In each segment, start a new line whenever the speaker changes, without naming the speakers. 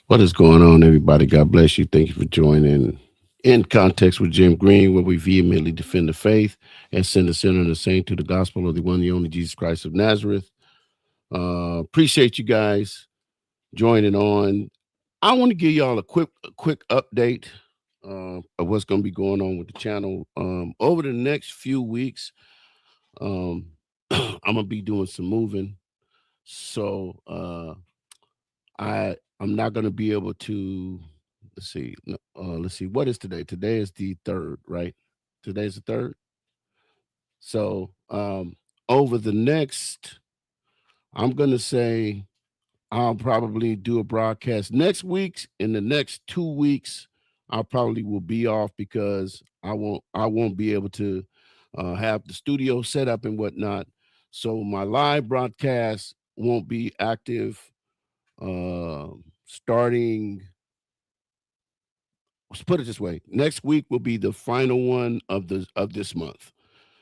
What is going on, everybody? God bless you. Thank you for joining In Context with Jim Green, where we vehemently defend the faith and send the sinner and the saint to the gospel of the one and only Jesus Christ of Nazareth. Appreciate you guys joining on. I want to give y'all a quick update of what's going to be going on with the channel. Over the next few weeks, um, I'm gonna be doing some moving, so I'm not going to be able to. Let's see. Let's see. What is today? Today is the third, right? Today's the third. So over the next, I'm gonna say I'll probably do a broadcast next week. In the next 2 weeks, I probably will be off because I won't be able to have the studio set up and whatnot. So my live broadcast won't be active starting. Let's put it this way: next week will be the final one of this month,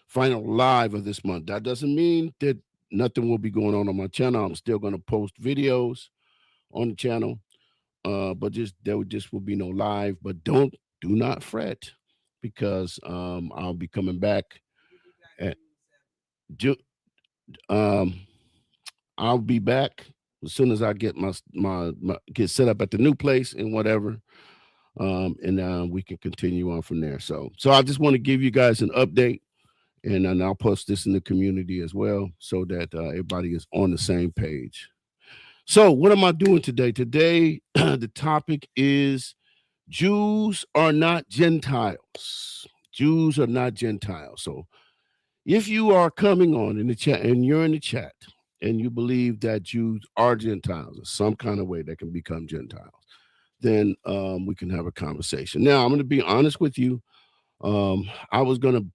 final live of this month. That doesn't mean that nothing will be going on my channel. I'm still going to post videos on the channel, but just will be no live. But do not fret because I'll be coming back at Ju- um I'll be back as soon as I get my get set up at the new place and whatever. And we can continue on from there. So I just want to give you guys an update, and then I'll post this in the community as well, so that everybody is on the same page. So what am I doing today? Today, the topic is Jews are not Gentiles. Jews are not Gentiles. So if you are coming on in the chat and you're in the chat and you believe that Jews are Gentiles in some kind of way that can become Gentiles, then we can have a conversation. Now, I'm going to be honest with you. I was going to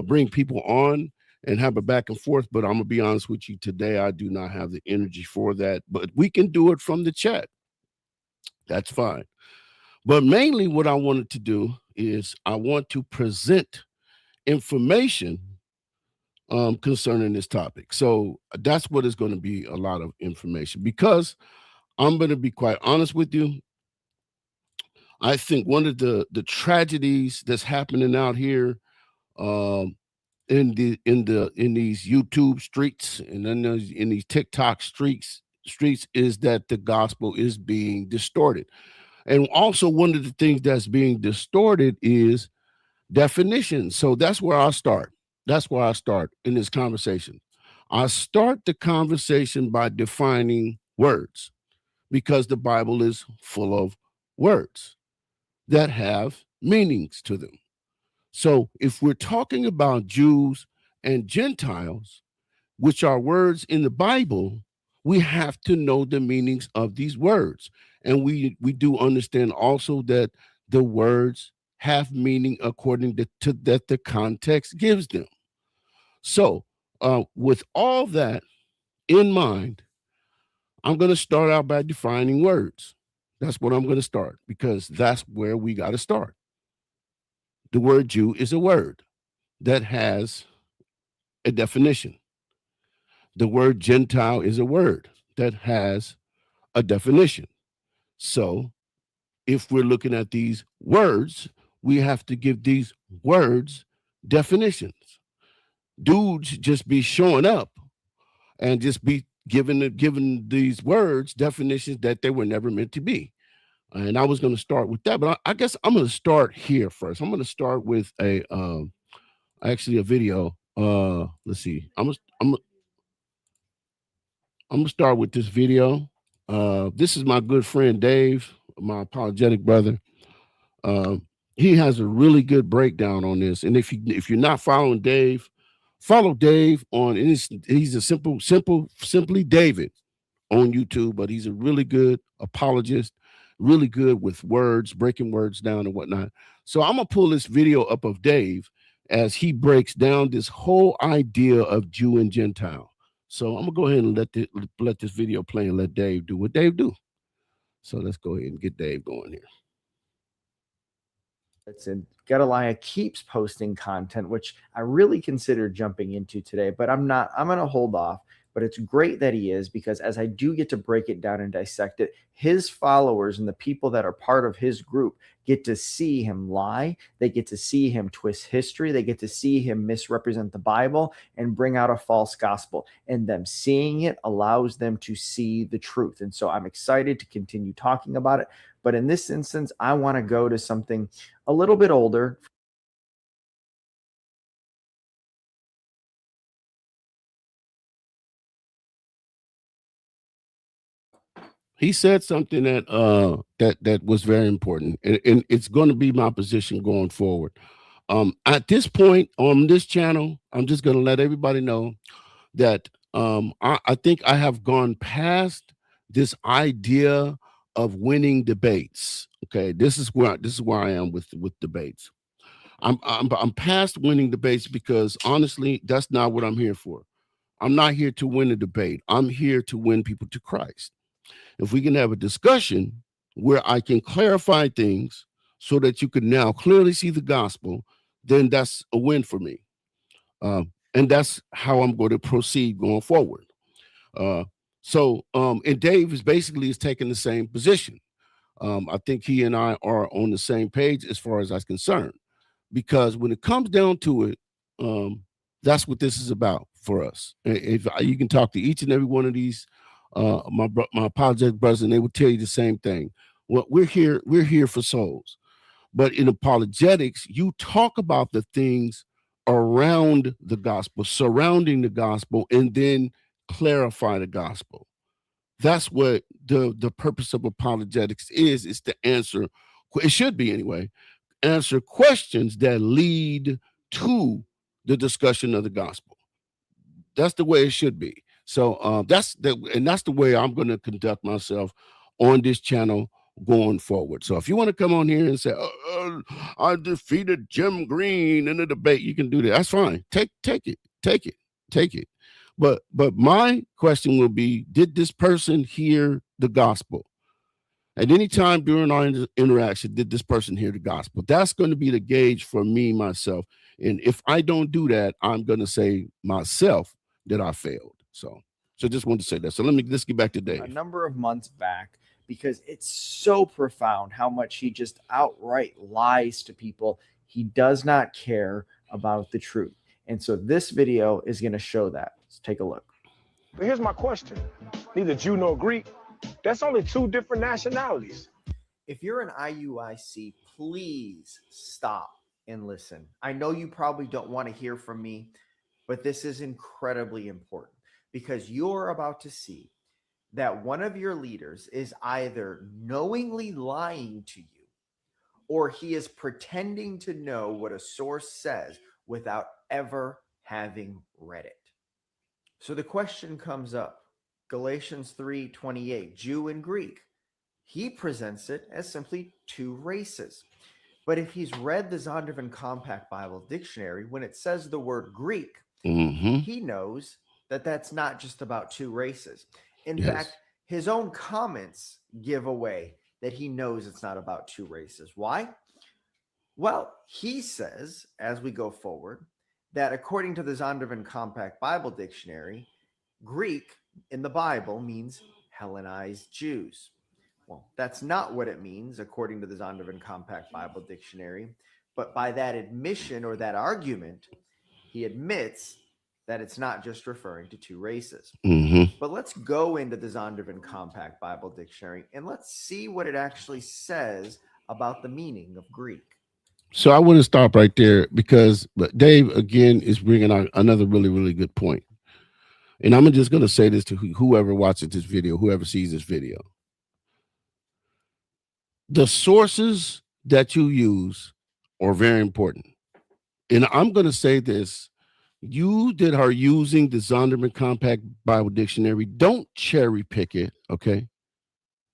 bring people on and have a back and forth, but I'm going to be honest with you today. I do not have the energy for that, but we can do it from the chat. That's fine. But mainly, what I wanted to do is I want to present information concerning this topic. So that's what is going to be a lot of information because I'm going to be quite honest with you. I think one of the tragedies that's happening out here um, in these YouTube streets and then in these TikTok streets is that the gospel is being distorted. And also one of the things that's being distorted is definition. So that's where I start. That's where I start in this conversation. I start the conversation by defining words because the Bible is full of words that have meanings to them. So if we're talking about Jews and Gentiles, which are words in the Bible, we have to know the meanings of these words. And we do understand also that the words have meaning according to that the context gives them. So with all that in mind, I'm going to start out by defining words. That's what I'm going to start because that's where we got to start. The word Jew is a word that has a definition. The word Gentile is a word that has a definition. So if we're looking at these words, we have to give these words definitions. Dudes just be showing up and just be given these words definitions that they were never meant to be. And I was going to start with that, but I guess I'm going to start here first. I'm going to start with actually a video. Let's see. I'm gonna start with this video. This is my good friend Dave, my apologetic brother. Um, he has a really good breakdown on this. And if you're not following Dave, follow Dave on. And he's a simply David on YouTube, but he's a really good apologist, really good with words, breaking words down and whatnot. So I'm gonna pull this video up of Dave as he breaks down this whole idea of Jew and Gentile. So I'm gonna go ahead and let this video play and let Dave do what Dave do. So let's go ahead and get Dave going here.
And Gedaliah keeps posting content, which I really consider jumping into today, but I'm not. I'm going to hold off But it's great that he is, because as I do get to break it down and dissect it, his followers and the people that are part of his group get to see him lie. They get to see him twist history. They get to see him misrepresent the Bible and bring out a false gospel. And them seeing it allows them to see the truth. And so I'm excited to continue talking about it. But in this instance, I want to go to something a little bit older.
He said something that that was very important, and it's going to be my position going forward. At this point on this channel, I'm just going to let everybody know that I think I have gone past this idea of winning debates. Okay, this is where I am with debates. I'm past winning debates, because honestly, that's not what I'm here for. I'm not here to win a debate. I'm here to win people to Christ. If we can have a discussion where I can clarify things so that you can now clearly see the gospel, then that's a win for me. And that's how I'm going to proceed going forward. And Dave is taking the same position. I think he and I are on the same page as far as I'm concerned, because when it comes down to it, that's what this is about for us. If you can talk to each and every one of these, my apologetic brothers, and they will tell you the same thing. Well, we're here for souls. But in apologetics, you talk about the things around the gospel, surrounding the gospel, and then clarify the gospel. That's what the purpose of apologetics is to answer, it should be anyway, answer questions that lead to the discussion of the gospel. That's the way it should be. So that's the way I'm going to conduct myself on this channel going forward. So if you want to come on here and say, I defeated Jim Green in a debate, you can do that. That's fine. Take it. But my question will be, did this person hear the gospel? At any time during our interaction, did this person hear the gospel? That's going to be the gauge for me, myself. And if I don't do that, I'm going to say myself that I failed. So just wanted to say that. So let's get back to Dave.
A number of months back, because it's so profound how much he just outright lies to people. He does not care about the truth. And so this video is going to show that. Let's take a look.
But here's my question. Neither Jew nor Greek. That's only two different nationalities.
If you're an IUIC, please stop and listen. I know you probably don't want to hear from me, but this is incredibly important, because you're about to see that one of your leaders is either knowingly lying to you, or he is pretending to know what a source says without ever having read it. So the question comes up. Galatians 3:28, Jew and Greek. He presents it as simply two races. But if he's read the Zondervan Compact Bible Dictionary, when it says the word Greek, he knows that that's not just about two races. In fact, his own comments give away that he knows it's not about two races. Why? Well, he says, as we go forward, that according to the Zondervan Compact Bible Dictionary, Greek in the Bible means Hellenized Jews. Well, that's not what it means according to the Zondervan Compact Bible Dictionary, but by that admission or that argument, he admits that it's not just referring to two races. But let's go into the Zondervan Compact Bible Dictionary and let's see what it actually says about the meaning of Greek.
So I want to stop right there, because Dave, again, is bringing out another really, really good point. And I'm just going to say this to whoever watches this video, whoever sees this video. The sources that you use are very important. And I'm going to say this. You that are using the Zondervan Compact Bible Dictionary, don't cherry pick it, okay?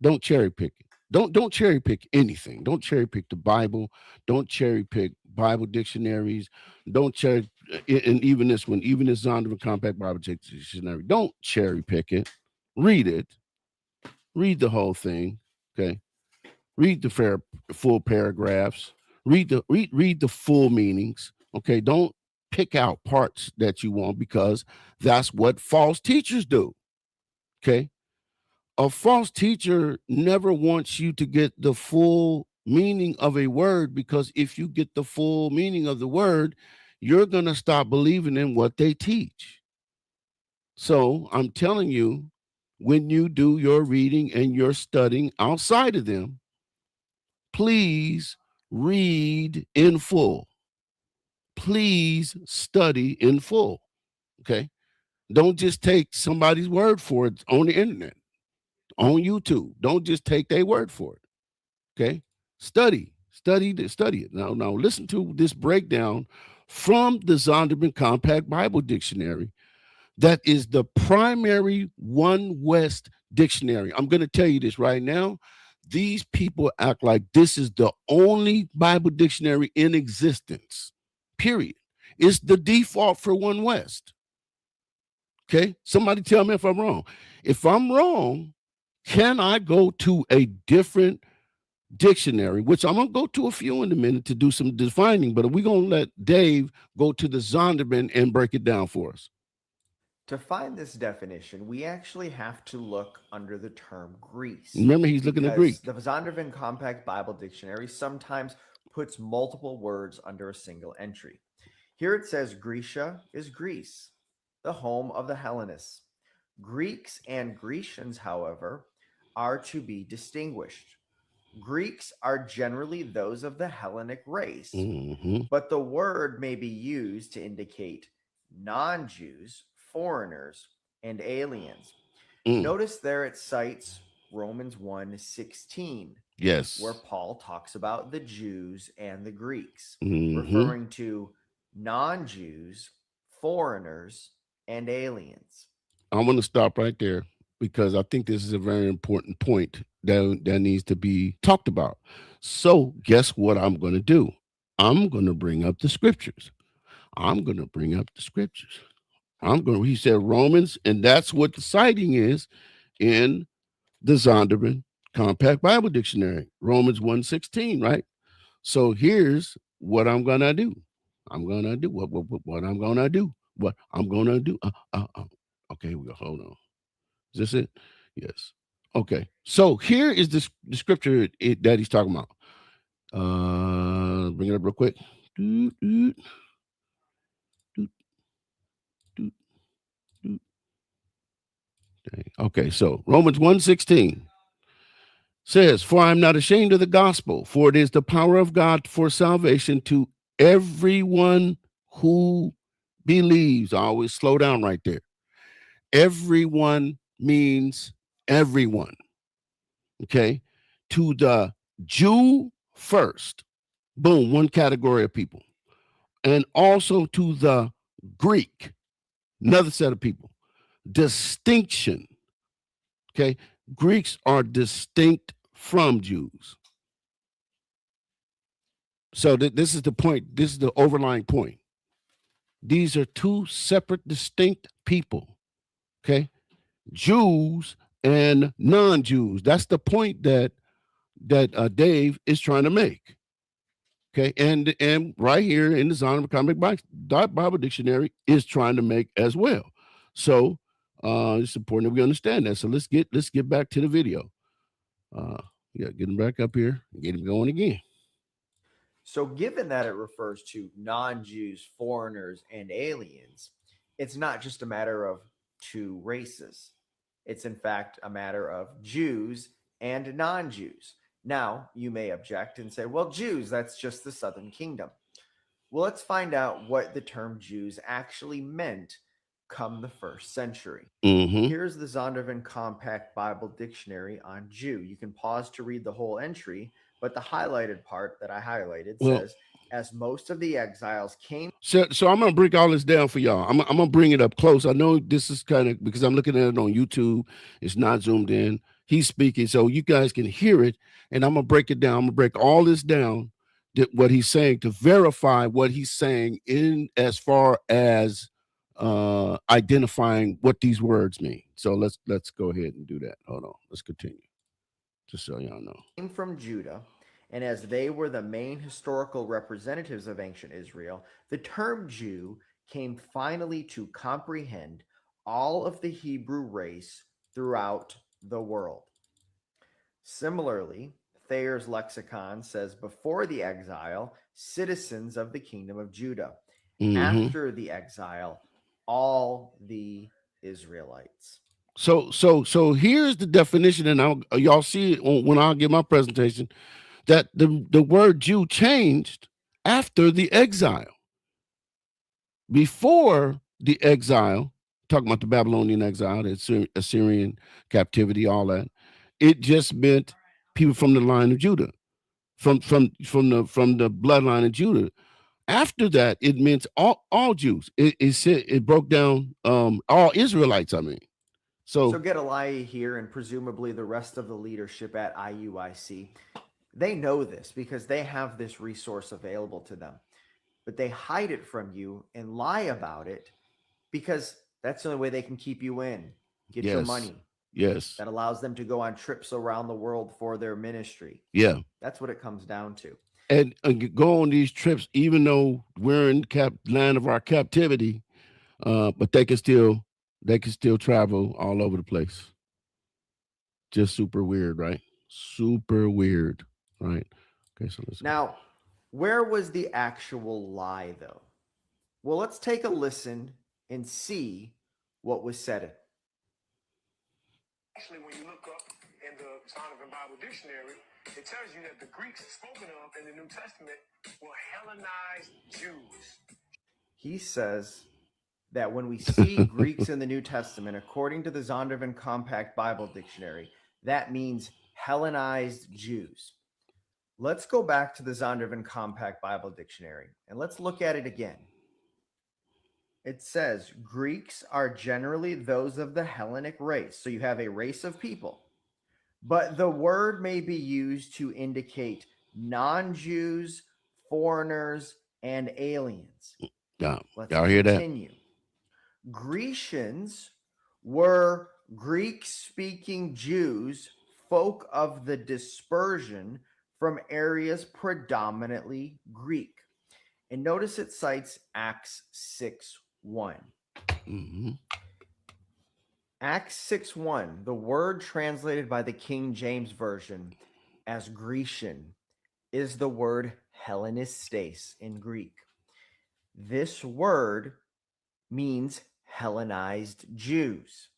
Don't cherry pick it. Don't cherry pick anything. Don't cherry pick the Bible. Don't cherry pick Bible dictionaries. Don't cherry, and even this one, even this Zondervan Compact Bible Dictionary. Don't cherry pick it. Read it. Read the whole thing. Okay. Read the full paragraphs. Read the full meanings. Okay. Don't pick out parts that you want, because that's what false teachers do. Okay. A false teacher never wants you to get the full meaning of a word, because if you get the full meaning of the word, you're going to stop believing in what they teach. So I'm telling you, when you do your reading and your studying outside of them, please read in full. Please study in full. Okay. Don't just take somebody's word for it on the internet, on YouTube. Don't just take their word for it. Okay. Study it. Now listen to this breakdown from the Zondervan Compact Bible Dictionary. That is the primary One West dictionary. I'm going to tell you this right now. These people act like this is the only Bible dictionary in existence, period. It's the default for One West. Okay? Somebody tell me if I'm wrong. If I'm wrong, can I go to a different dictionary, which I'm going to go to a few in a minute to do some defining, but we're going to let Dave go to the Zondervan and break it down for us.
To find this definition, we actually have to look under the term Greece.
Remember, he's looking at Greek.
The Zondervan Compact Bible Dictionary sometimes puts multiple words under a single entry. Here it says Grecia is Greece, the home of the Hellenists. Greeks and Grecians, however, are to be distinguished. Greeks are generally those of the Hellenic race, but the word may be used to indicate non-Jews, foreigners, and aliens. Notice there it cites Romans 1:16.
Yes.
Where Paul talks about the Jews and the Greeks, referring to non-Jews, foreigners, and aliens.
I want to stop right there, because I think this is a very important point that needs to be talked about. So guess what I'm going to do? I'm going to bring up the scriptures. He said Romans, and that's what the citing is in the Zondervan Compact Bible Dictionary, Romans 1:16, right? So here's what I'm going to do. What I'm going to do. Okay, we go. Hold on. Is this it? Yes. Okay. So here is the scripture that he's talking about. Bring it up real quick. Okay, so Romans 1:16 says, "For I am not ashamed of the gospel, for it is the power of God for salvation to everyone who believes." I always slow down right there. Everyone means everyone. Okay, to the Jew first, boom, one category of people, and also to the Greek, another set of people. Distinction. Okay, Greeks are distinct from Jews. So this is the point. This is the overlying point. These are two separate, distinct people. Okay, Jews and non-Jews. That's the point that Dave is trying to make. Okay, and right here in the Zondervan Compact Bible Dictionary is trying to make as well. So it's important that we understand that. So let's get back to the video. Get him back up here and get him going again.
So given that it refers to non-Jews, foreigners, and aliens, it's not just a matter of two races. It's in fact a matter of Jews and non-Jews. Now, you may object and say, well, Jews, that's just the Southern Kingdom. Well, let's find out what the term Jews actually meant come the first century. Here's the Zondervan Compact Bible Dictionary on Jew. You can pause to read the whole entry, but the highlighted part that I highlighted says, as most of the exiles came.
So I'm going to break all this down for y'all. I'm going to bring it up close. I know this is kind of, because I'm looking at it on YouTube. It's not zoomed in. He's speaking, so you guys can hear it, and I'm going to break it down. I'm going to break all this down, what he's saying, to verify what he's saying in as far as identifying what these words mean. So let's go ahead and do that. Hold on. Let's continue. Just so y'all know.
Came from Judah and as they were the main historical representatives of ancient Israel, the term Jew came finally to comprehend all of the Hebrew race throughout the world. Similarly, Thayer's lexicon says before the exile, citizens of the kingdom of Judah. After the exile, all the Israelites.
So here's the definition, and y'all see it when I give my presentation, that the word Jew changed after the exile. Before the exile, talking about the Babylonian exile, the Assyrian captivity, all that, it just meant people from the line of Judah, from the bloodline of Judah. After that, it meant all Jews. It broke down all Israelites. I mean,
so Gedaliah here and presumably the rest of the leadership at IUIC, they know this because they have this resource available to them, but they hide it from you and lie about it because that's the only way they can keep you in, get your money.
Yes.
That allows them to go on trips around the world for their ministry.
Yeah.
That's what it comes down to.
And go on these trips, even though we're in land of our captivity, but they can still travel all over the place. Just super weird, right? Super weird, right? Okay, so let's
now, where was the actual lie, though? Well, let's take a listen and see what was said.
Actually, when you look up in the Zondervan Bible Dictionary, it tells you that the Greeks spoken of in the New Testament were Hellenized Jews.
He says that when we see Greeks in the New Testament, according to the Zondervan Compact Bible Dictionary, that means Hellenized Jews. Let's go back to the Zondervan Compact Bible Dictionary and let's look at it again. It says Greeks are generally those of the Hellenic race. So you have a race of people, but the word may be used to indicate non-Jews, foreigners, and aliens.
Yeah,
let's
y'all hear that?
continue. Grecians were Greek-speaking Jews, folk of the dispersion from areas predominantly Greek. And notice it cites Acts 6:1. Acts 6:1, the word translated by the King James Version as Grecian is the word Hellenistes in Greek. This word means Hellenized Jews.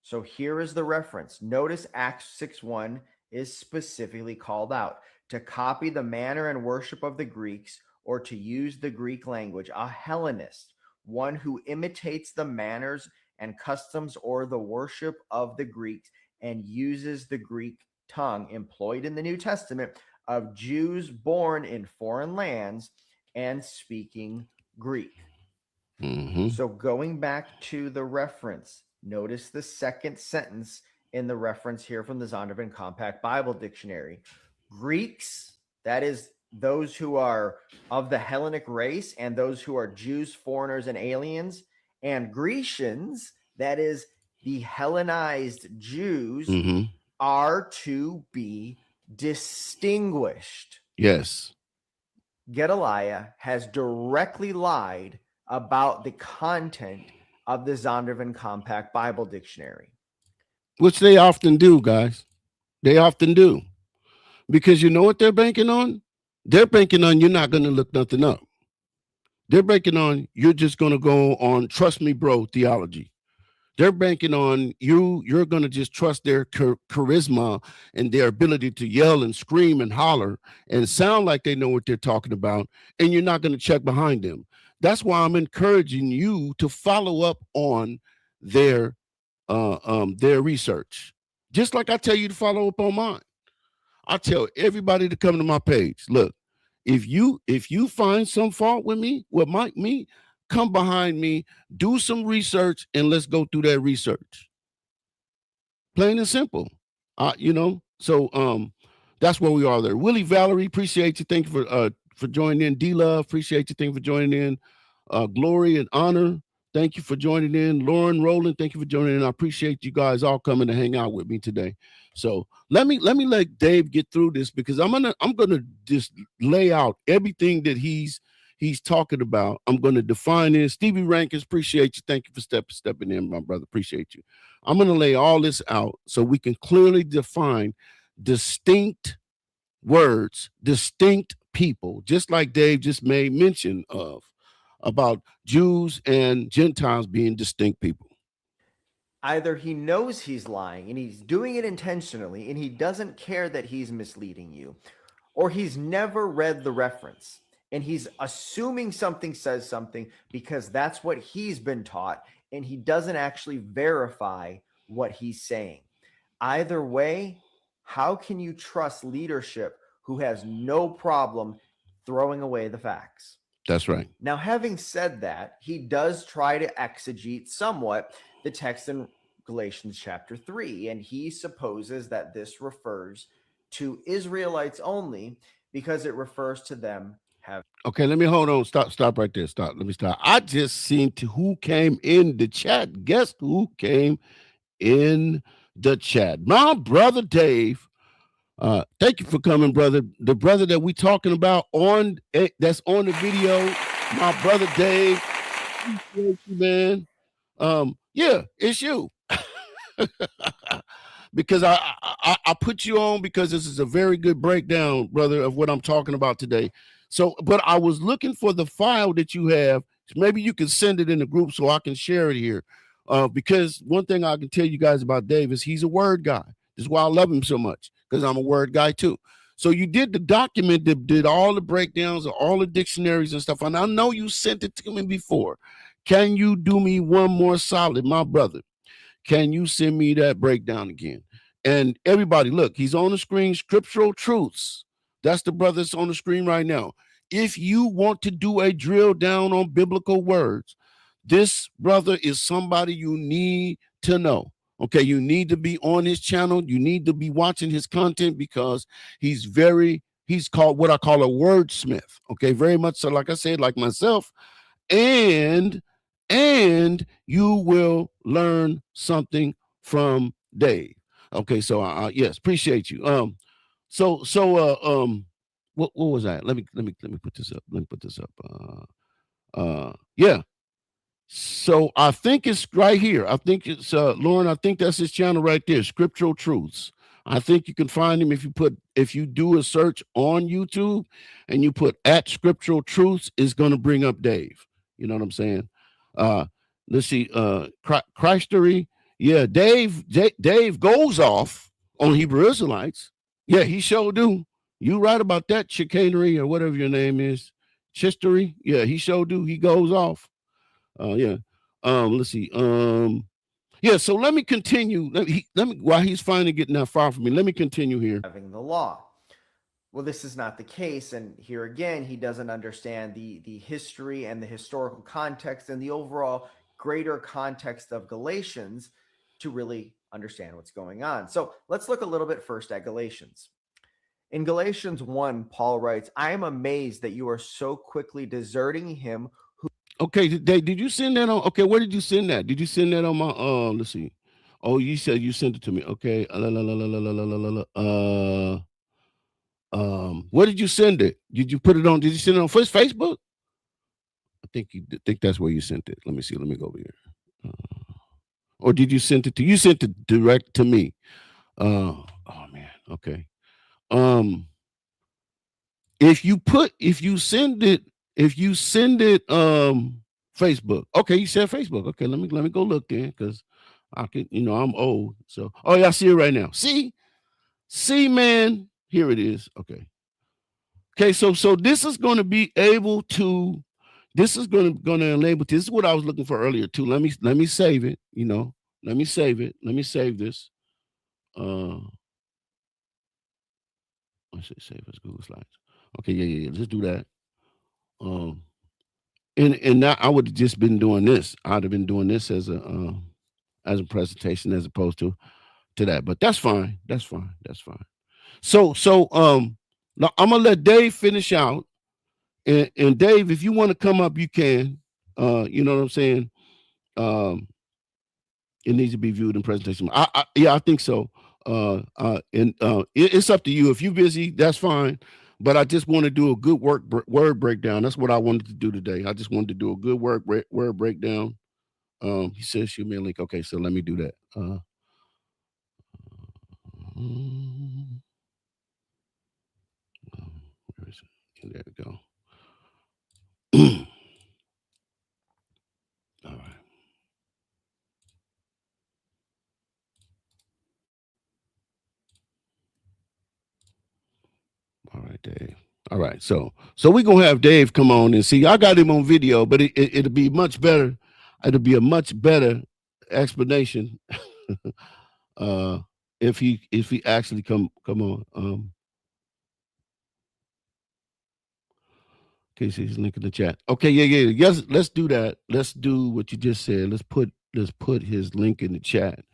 So here is the reference. Notice Acts 6:1 is specifically called out to copy the manner and worship of the Greeks or to use the Greek language. A Hellenist, one who imitates the manners and customs or the worship of the Greeks and uses the Greek tongue employed in the New Testament of Jews born in foreign lands and speaking Greek. So going back to the reference, notice the second sentence in the reference here from the Zondervan Compact Bible Dictionary. Greeks, that is those who are of the Hellenic race and those who are Jews, foreigners, and aliens, and Grecians, that is the Hellenized Jews, are to be distinguished.
Yes.
Gedaliah has directly lied about the content of the Zondervan Compact Bible Dictionary.
Which they often do, guys. They often do. Because you know what they're banking on? They're banking on you're not going to look nothing up. They're banking on you're just going to go on trust me, bro, theology. They're banking on you're going to just trust their charisma and their ability to yell and scream and holler and sound like they know what they're talking about, and you're not going to check behind them. That's why I'm encouraging you to follow up on their research. Just like I tell you to follow up on mine. I tell everybody to come to my page. Look, if you find some fault with me, come behind me, do some research, and let's go through that research. Plain and simple. So that's where we are there. Willie Valerie, appreciate you. Thank you for joining in. D-Love, appreciate you. Thank you for joining in. Glory and Honor, thank you for joining in. Lauren Rowland, thank you for joining in. I appreciate you guys all coming to hang out with me today. So let me let Dave get through this, because I'm gonna just lay out everything that he's talking about. I'm gonna define this. Stevie Rankins, appreciate you. Thank you for stepping in, my brother. Appreciate you. I'm gonna lay all this out so we can clearly define distinct words, distinct people, just like Dave just made mention of, about Jews and Gentiles being distinct people.
Either he knows he's lying and he's doing it intentionally and he doesn't care that he's misleading you, or he's never read the reference and he's assuming something says something because that's what he's been taught and he doesn't actually verify what he's saying. Either way, how can you trust leadership who has no problem throwing away the facts?
That's right.
Now, having said that, he does try to exegete somewhat the text in Galatians chapter 3, and he supposes that this refers to Israelites only because it refers to them having.
Okay, let me hold on. Stop right there. Stop. Let me stop. I just seen who came in the chat. Guess who came in the chat? My brother Dave. Thank you for coming, brother. The brother that we talking about that's on the video, my brother Dave. Appreciate you, man. Yeah, it's you. Because I put you on because this is a very good breakdown, brother, of what I'm talking about today. So, but I was looking for the file that you have. Maybe you can send it in the group so I can share it here. Because one thing I can tell you guys about Dave is he's a word guy. This is why I love him so much, because I'm a word guy too. So you did the document that did all the breakdowns of all the dictionaries and stuff. And I know you sent it to me before. Can you do me one more solid, my brother? Can you send me that breakdown again? And everybody, look, he's on the screen, Scriptural Truths. That's the brother that's on the screen right now. If you want to do a drill down on biblical words, this brother is somebody you need to know. Okay, you need to be on his channel. You need to be watching his content, because he's called what I call a wordsmith. Okay, very much so, like I said, like myself. And you will learn something from Dave. Okay, so yes, appreciate you. What was that? Let me put this up. Let me put this up. Yeah. So I think it's right here. I think it's Lauren. I think that's his channel right there, Scriptural Truths. I think you can find him if you do a search on YouTube and you put at Scriptural Truths, it's going to bring up Dave. You know what I'm saying? Let's see. Christery. Yeah, Dave goes off on Hebrew Israelites. Yeah, he sure do. You right about that, chicanery or whatever your name is. Chistery. Yeah, he sure do. He goes off. Yeah. Let's see. Yeah, so let me continue. Let me while he's finally getting that far from me, let me continue here.
Having the law. Well, this is not the case. And here again, he doesn't understand the history and the historical context and the overall greater context of Galatians to really understand what's going on. So let's look a little bit first at Galatians. In Galatians 1, Paul writes, I am amazed that you are so quickly deserting him.
Okay, did you send that on? Okay, where did you send that? Did you send that on my let's see. Oh, you said you sent it to me. Okay. Where did you send it? Did you put it on? Did you send it on Facebook? I think that's where you sent it. Let me see. Let me go over here. Or did you send it to? You sent it direct to me. Oh man. Okay. If you send it Facebook. Okay, you said Facebook. Okay, let me go look then, because I can, I'm old. So yeah, I see it right now. See, man, here it is. Okay, so this is going to be able to, this is going to enable, this is what I was looking for earlier too. Let me save it, let me save it. Let me save this. I should save as Google Slides. Okay, yeah. Let's do that. And now I would have just been doing this. I'd have been doing this as a presentation as opposed to that. But that's fine. That's fine. So now I'm gonna let Dave finish out. And Dave, if you want to come up, you can. You know what I'm saying? It needs to be viewed in presentation. I think so. It's up to you. If you're busy, that's fine. But I just want to do a good word breakdown. That's what I wanted to do today. I just wanted to do a good word breakdown. He says shoot me a link. Okay, so let me do that. Where is it? There we go. All right. All right, Dave. All right, so we're gonna have Dave come on and see. I got him on video, but it'll be much better. It'll be a much better explanation if he actually come on. Okay, so he's linking the chat. Okay, yeah. Yes, let's do that. Let's do what you just said. Let's put his link in the chat.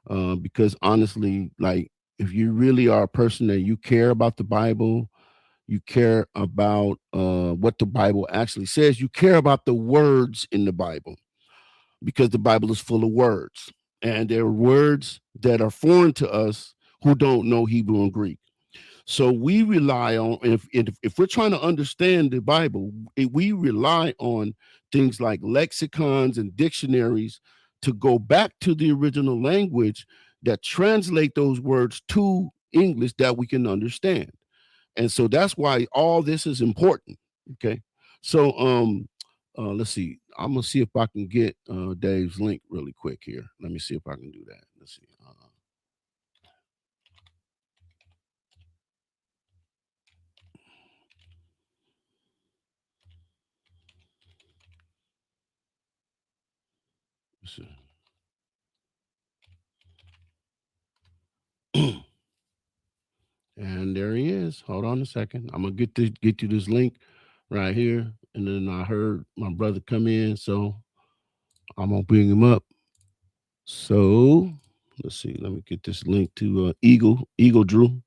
Because honestly, like if you really are a person that you care about the Bible, you care about what the Bible actually says, you care about the words in the Bible, because the Bible is full of words, and there are words that are foreign to us who don't know Hebrew and Greek. So we rely on, if we're trying to understand the Bible, we rely on things like lexicons and dictionaries to go back to the original language that translate those words to English that we can understand. And so that's why all this is important. Okay. So let's see. I'm gonna see if I can get Dave's link really quick here. Let me see if I can do that. Let's see. And there he is. Hold on a second. I'm gonna get you this link right here. And then I heard my brother come in, so I'm gonna bring him up. So let's see. Let me get this link to Eagle Drew.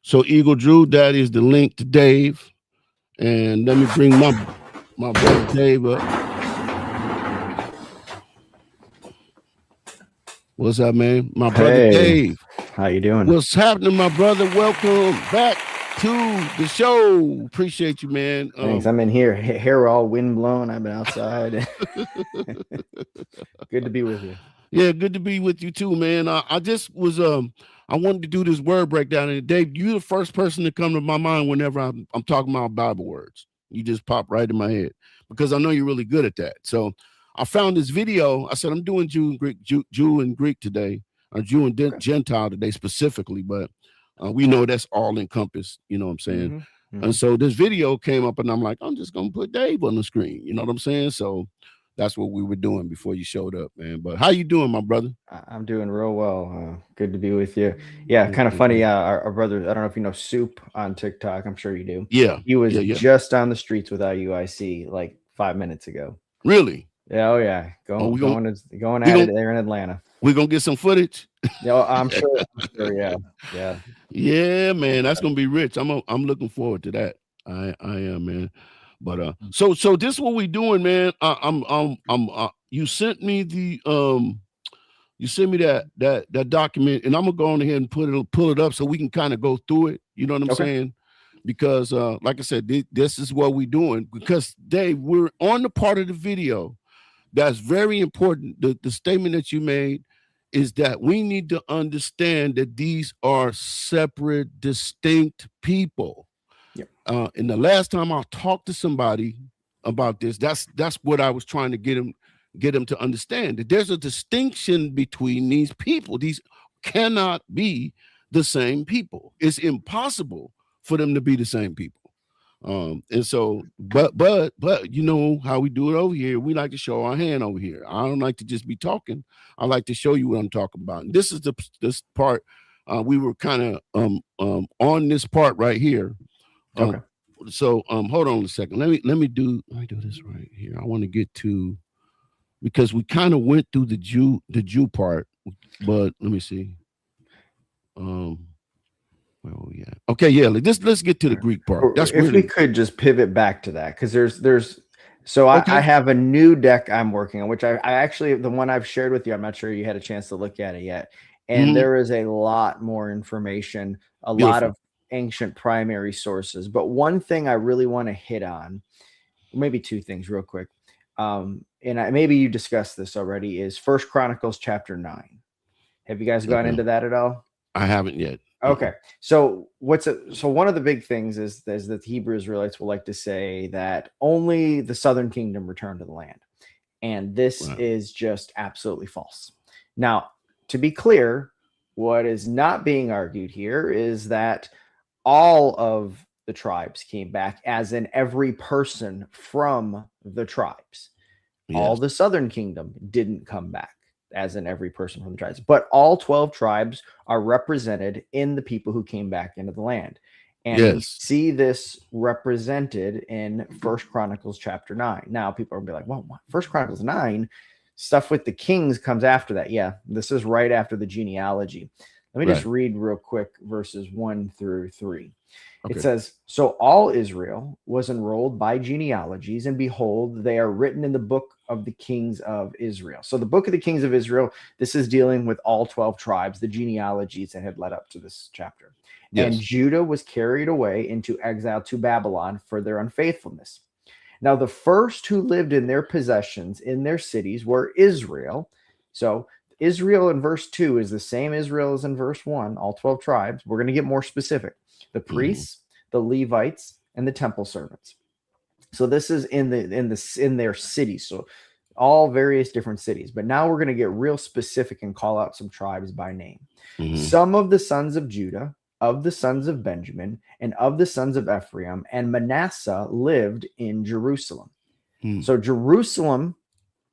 So Eagle Drew, that is the link to Dave. And let me bring my brother Dave up. What's up, man? My brother Dave.
How you doing?
What's happening, my brother? Welcome back to the show. Appreciate you, man.
Thanks. I'm in here. Hair all wind blown. I've been outside. Good to be with you.
Yeah, good to be with you too, man. I just was I wanted to do this word breakdown, and Dave, you're the first person to come to my mind whenever I'm talking about Bible words. You just pop right in my head because I know you're really good at that. So I found this video. I said I'm doing Jew and Greek today, or Jew and Gentile today specifically, but we know that's all encompassed. You know what I'm saying?
Mm-hmm.
And so this video came up, and I'm like, I'm just gonna put Dave on the screen. You know what I'm saying? So that's what we were doing before you showed up, man. But how you doing, my brother?
I'm doing real well. Good to be with you. Yeah, kind of funny. Our brother, I don't know if you know Soup on TikTok. I'm sure you do.
Yeah.
He was just on the streets with IUIC like 5 minutes ago.
Really?
Yeah. Oh, yeah. Going at it there in Atlanta.
We're going to get some footage?
Yeah, I'm sure. Yeah. Yeah.
Yeah, man. That's going to be rich. I'm looking forward to that. I am, man. But so this is what we're doing, man. You sent me the that document, and I'm gonna go on ahead and pull it up so we can kind of go through it. You know what I'm saying? Because like I said, this is what we're doing. Because Dave, we're on the part of the video that's very important. The statement that you made is that we need to understand that these are separate, distinct people. And the last time I talked to somebody about this, that's what I was trying to get them to understand, that there's a distinction between these people. These cannot be the same people. It's impossible for them to be the same people. And so, but you know how we do it over here. We like to show our hand over here. I don't like to just be talking. I like to show you what I'm talking about. And this is this part. We were kind of on this part right here. So hold on a second. Let me do this right here. I want to get to, because we kind of went through the Jew part, but let me see. Where are we at? Okay, yeah. Let's get to the Greek part. That's
if we could just pivot back to that, because there's so I have a new deck I'm working on, which I actually, the one I've shared with you, I'm not sure you had a chance to look at it yet. and there is a lot more information, a lot
Beautiful.
of ancient primary sources. But one thing I really want to hit on, maybe two things real quick, maybe you discussed this already, is First Chronicles chapter 9. Have you guys gone into that at all?
I haven't yet.
Okay. So one of the big things is that the Hebrew Israelites will like to say that only the southern kingdom returned to the land. And this is just absolutely false. Now, to be clear, what is not being argued here is that all of the tribes came back, as in every person from the tribes.
Yes.
All the southern kingdom didn't come back, as in every person from the tribes. But all 12 tribes are represented in the people who came back into the land. And we see this represented in First Chronicles chapter 9. Now, people are going to be like, well, First Chronicles 9, stuff with the kings comes after that. Yeah, this is right after the genealogy. Let me just read real quick verses 1 through 3. Okay. It says, so all Israel was enrolled by genealogies, and behold, they are written in the book of the kings of Israel. So the book of the kings of Israel, this is dealing with all 12 tribes, the genealogies that had led up to this chapter. Yes. And Judah was carried away into exile to Babylon for their unfaithfulness. Now, the first who lived in their possessions in their cities were Israel. So Israel in verse 2 is the same Israel as in verse 1, all 12 tribes. We're going to get more specific. The priests, the Levites, and the temple servants. So this is in their cities. So all various different cities. But now we're going to get real specific and call out some tribes by name. Some of the sons of Judah, of the sons of Benjamin, and of the sons of Ephraim and Manasseh lived in Jerusalem. So Jerusalem,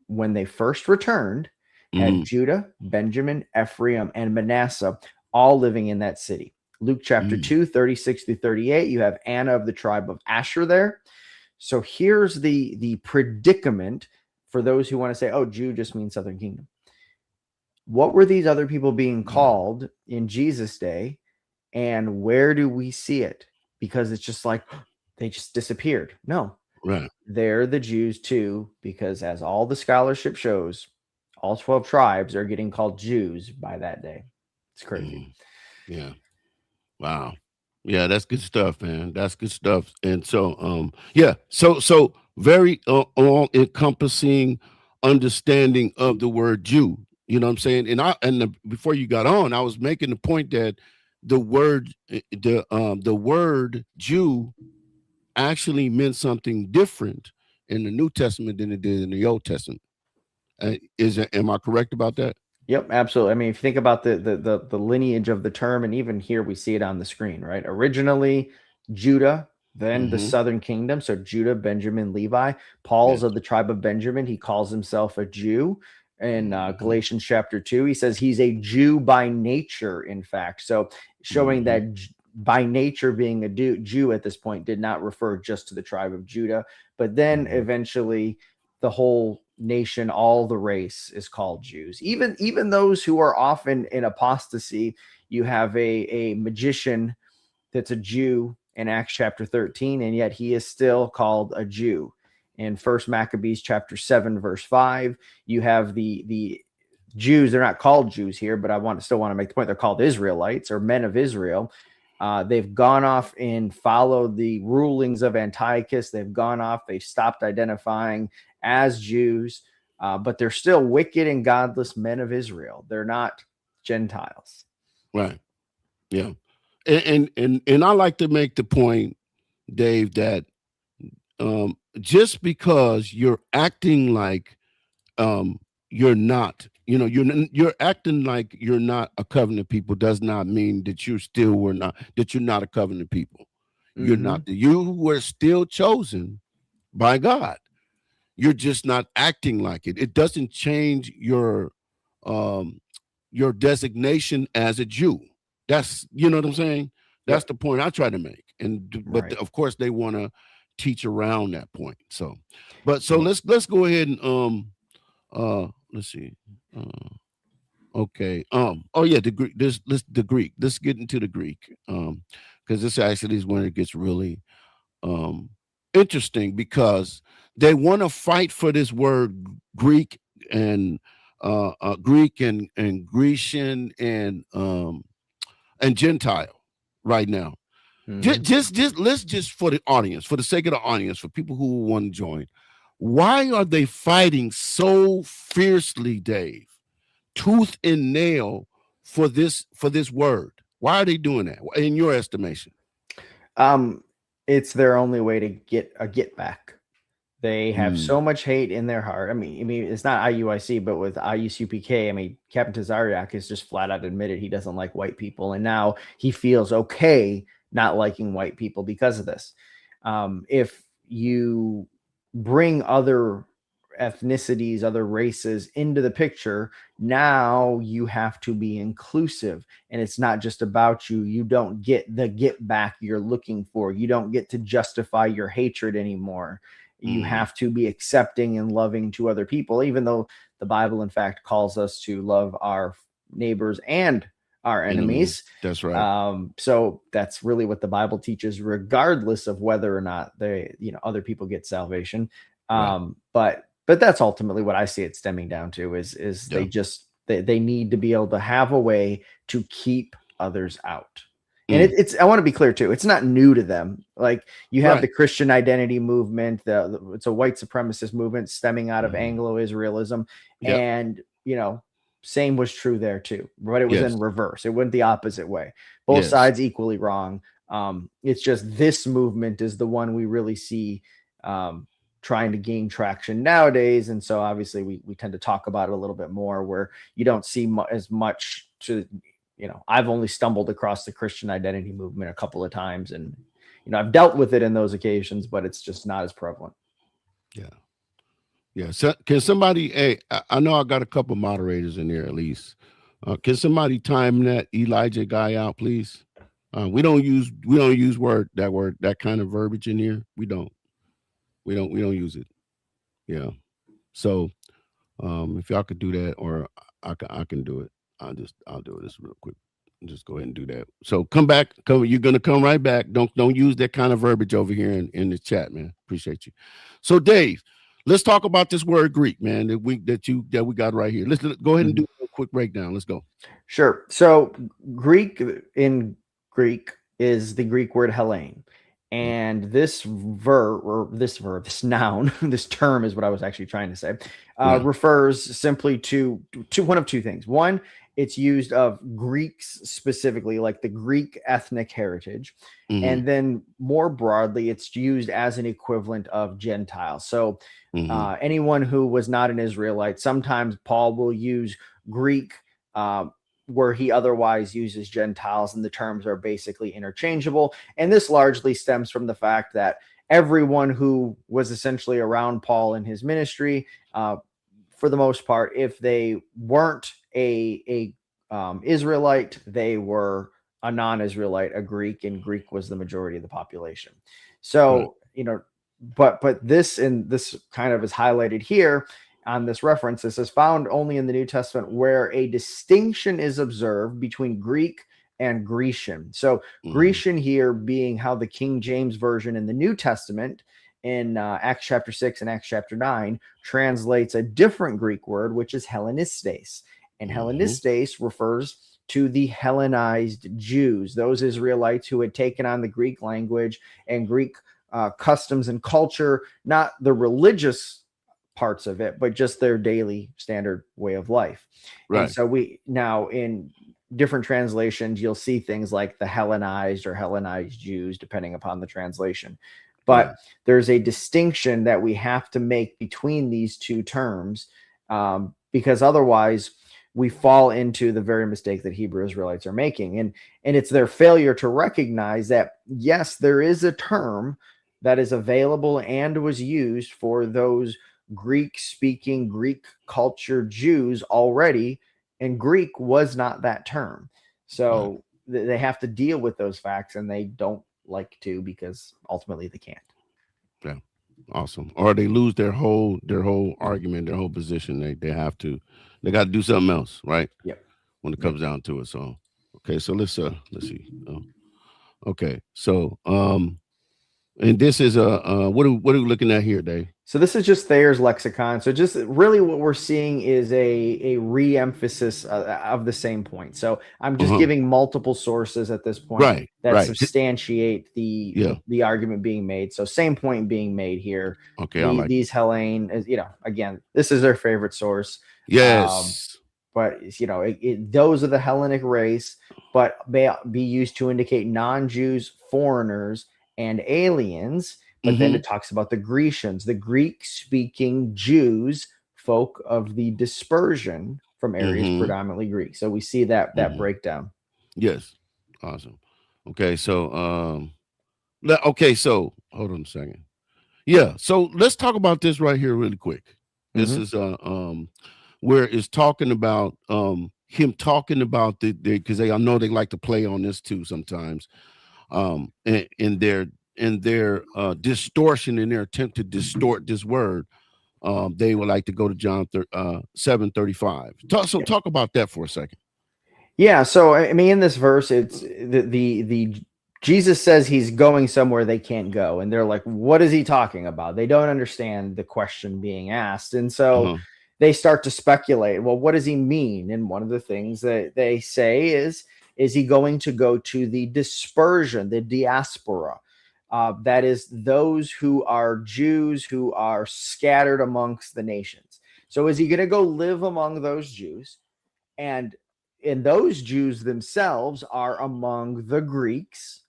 when they first returned, had Judah, Benjamin, Ephraim, and Manasseh all living in that city. Luke chapter 2, 36 through 38, you have Anna of the tribe of Asher there. So here's the predicament for those who want to say, oh, Jew just means southern kingdom. What were these other people being called in Jesus' day, and where do we see it? Because it's just like they just disappeared. No, they're the Jews too, because as all the scholarship shows, all 12 tribes are getting called Jews by that day. It's crazy.
Yeah. Wow. Yeah, that's good stuff, man. That's good stuff. And so, so very all encompassing understanding of the word Jew. You know what I'm saying? And before you got on, I was making the point that the word Jew actually meant something different in the New Testament than it did in the Old Testament. Am I correct about that?
Yep, absolutely. I mean, if you think about the lineage of the term, and even here we see it on the screen, right? Originally Judah, then the southern kingdom. So Judah, Benjamin, Levi. Paul's of the tribe of Benjamin. He calls himself a Jew. In Galatians chapter 2, he says he's a Jew by nature, in fact. So showing that by nature being a Jew at this point did not refer just to the tribe of Judah. But then eventually the whole nation, all the race is called Jews. Even those who are often in apostasy. You have a magician that's a Jew in Acts chapter 13, and yet he is still called a Jew. In First Maccabees chapter 7, verse 5, you have the Jews. They're not called Jews here, but I still want to make the point. They're called Israelites, or men of Israel. They've gone off and followed the rulings of Antiochus. They've gone off. They've stopped identifying as Jews, but they're still wicked and godless men of Israel. They're not Gentiles.
Right. Yeah. And I like to make the point, Dave, that just because you're acting like you're not, you're acting like you're not a covenant people does not mean that you're not a covenant people. You're not. You were still chosen by God. You're just not acting like it. It doesn't change your designation as a Jew. That's, you know what I'm saying? That's the point I try to make. But of course they want to teach around that point. So let's go ahead and let's see. Okay. The Greek. The Greek. Let's get into the Greek. Because this actually is when it gets really interesting, because they want to fight for this word Greek and Greek and Grecian and Gentile right now. Just let's just for the audience, for the sake of the audience, for people who want to join, why are they fighting so fiercely, Dave, tooth and nail for this word? Why are they doing that in your estimation?
It's their only way to get a get back. They have so much hate in their heart. I mean, it's not IUIC, but with IUCPK, I mean, Captain Tazariak has just flat out admitted he doesn't like white people, and now he feels okay not liking white people because of this. If you bring other ethnicities, other races into the picture, now you have to be inclusive, and it's not just about you. You don't get the get back you're looking for. You don't get to justify your hatred anymore. You have to be accepting and loving to other people, even though the Bible, in fact, calls us to love our neighbors and our enemies.
That's right.
So that's really what the Bible teaches, regardless of whether or not other people get salvation.
Right.
But that's ultimately what I see it stemming down to is they need to be able to have a way to keep others out. And I want to be clear too. It's not new to them. Like you have the Christian identity movement. It's a white supremacist movement stemming out of Anglo-Israelism, and same was true there too. But it was in reverse. It went the opposite way. Both sides equally wrong. It's just this movement is the one we really see trying to gain traction nowadays, and so obviously we tend to talk about it a little bit more. Where you don't see as much to. I've only stumbled across the Christian identity movement a couple of times, and I've dealt with it in those occasions, but it's just not as prevalent.
Yeah. So can somebody? Hey, I know I got a couple moderators in there at least. Can somebody time that Elijah guy out, please? We don't use that kind of verbiage in here. We don't use it. Yeah. So if y'all could do that, or I can do it. I'll do this real quick. Just go ahead and do that. So come back. You're gonna come right back. Don't use that kind of verbiage over here in the chat, man. Appreciate you. So Dave, let's talk about this word Greek, man. That we got right here. Let's go ahead and do a quick breakdown. Let's go.
Sure. So Greek in Greek is the Greek word Hellene. And this noun, this term is what I was actually trying to say, refers simply to one of two things. One, it's used of Greeks specifically, like the Greek ethnic heritage. And then more broadly, it's used as an equivalent of Gentile. So anyone who was not an Israelite, sometimes Paul will use Greek where he otherwise uses Gentiles, and the terms are basically interchangeable. And this largely stems from the fact that everyone who was essentially around Paul in his ministry, for the most part, if they weren't a Israelite, they were a non-Israelite, a Greek, and Greek was the majority of the population. So, but this kind of is highlighted here on this reference. This is found only in the New Testament where a distinction is observed between Greek and Grecian. So Grecian here being how the King James Version in the New Testament in Acts chapter 6 and Acts chapter 9 translates a different Greek word, which is Hellenistes. And Hellenistes refers to the Hellenized Jews, those Israelites who had taken on the Greek language and Greek customs and culture, not the religious parts of it, but just their daily standard way of life. Right. And so we now in different translations, you'll see things like the Hellenized or Hellenized Jews, depending upon the translation. But there's a distinction that we have to make between these two terms, because otherwise we fall into the very mistake that Hebrew Israelites are making. And it's their failure to recognize that, yes, there is a term that is available and was used for those Greek-speaking, Greek culture Jews already, and Greek was not that term. So they have to deal with those facts, and they don't like to, because ultimately they can't.
Yeah, awesome. Or they lose their whole argument, their whole position. They got to do something else, right?
Yep.
When it comes down to it. So okay, so let's see. Okay, so And this is what are we looking at here, Dave?
So this is just Thayer's lexicon. So just really what we're seeing is a re-emphasis of the same point. So I'm just giving multiple sources at this point that substantiate the argument being made. So same point being made here.
Okay,
these Hellene, again, this is their favorite source.
Yes.
But those are the Hellenic race, but may be used to indicate non-Jews, foreigners, and aliens. But then it talks about the Grecians, the Greek-speaking Jews, folk of the dispersion from areas predominantly Greek. So we see that breakdown.
Yes. Awesome. Okay, so hold on a second. Yeah, so let's talk about this right here really quick. This is where it's talking about him talking about because I know they like to play on this too sometimes. In their distortion, in their attempt to distort this word, they would like to go to John 7:35. Talk about that for a second.
Yeah, so I mean, in this verse, it's the Jesus says he's going somewhere they can't go, and they're like, "What is he talking about?" They don't understand the question being asked, and so they start to speculate. Well, what does he mean? And one of the things that they say is he going to go to the dispersion, the diaspora? That is those who are Jews who are scattered amongst the nations. So is he going to go live among those Jews? And those Jews themselves are among the Greeks.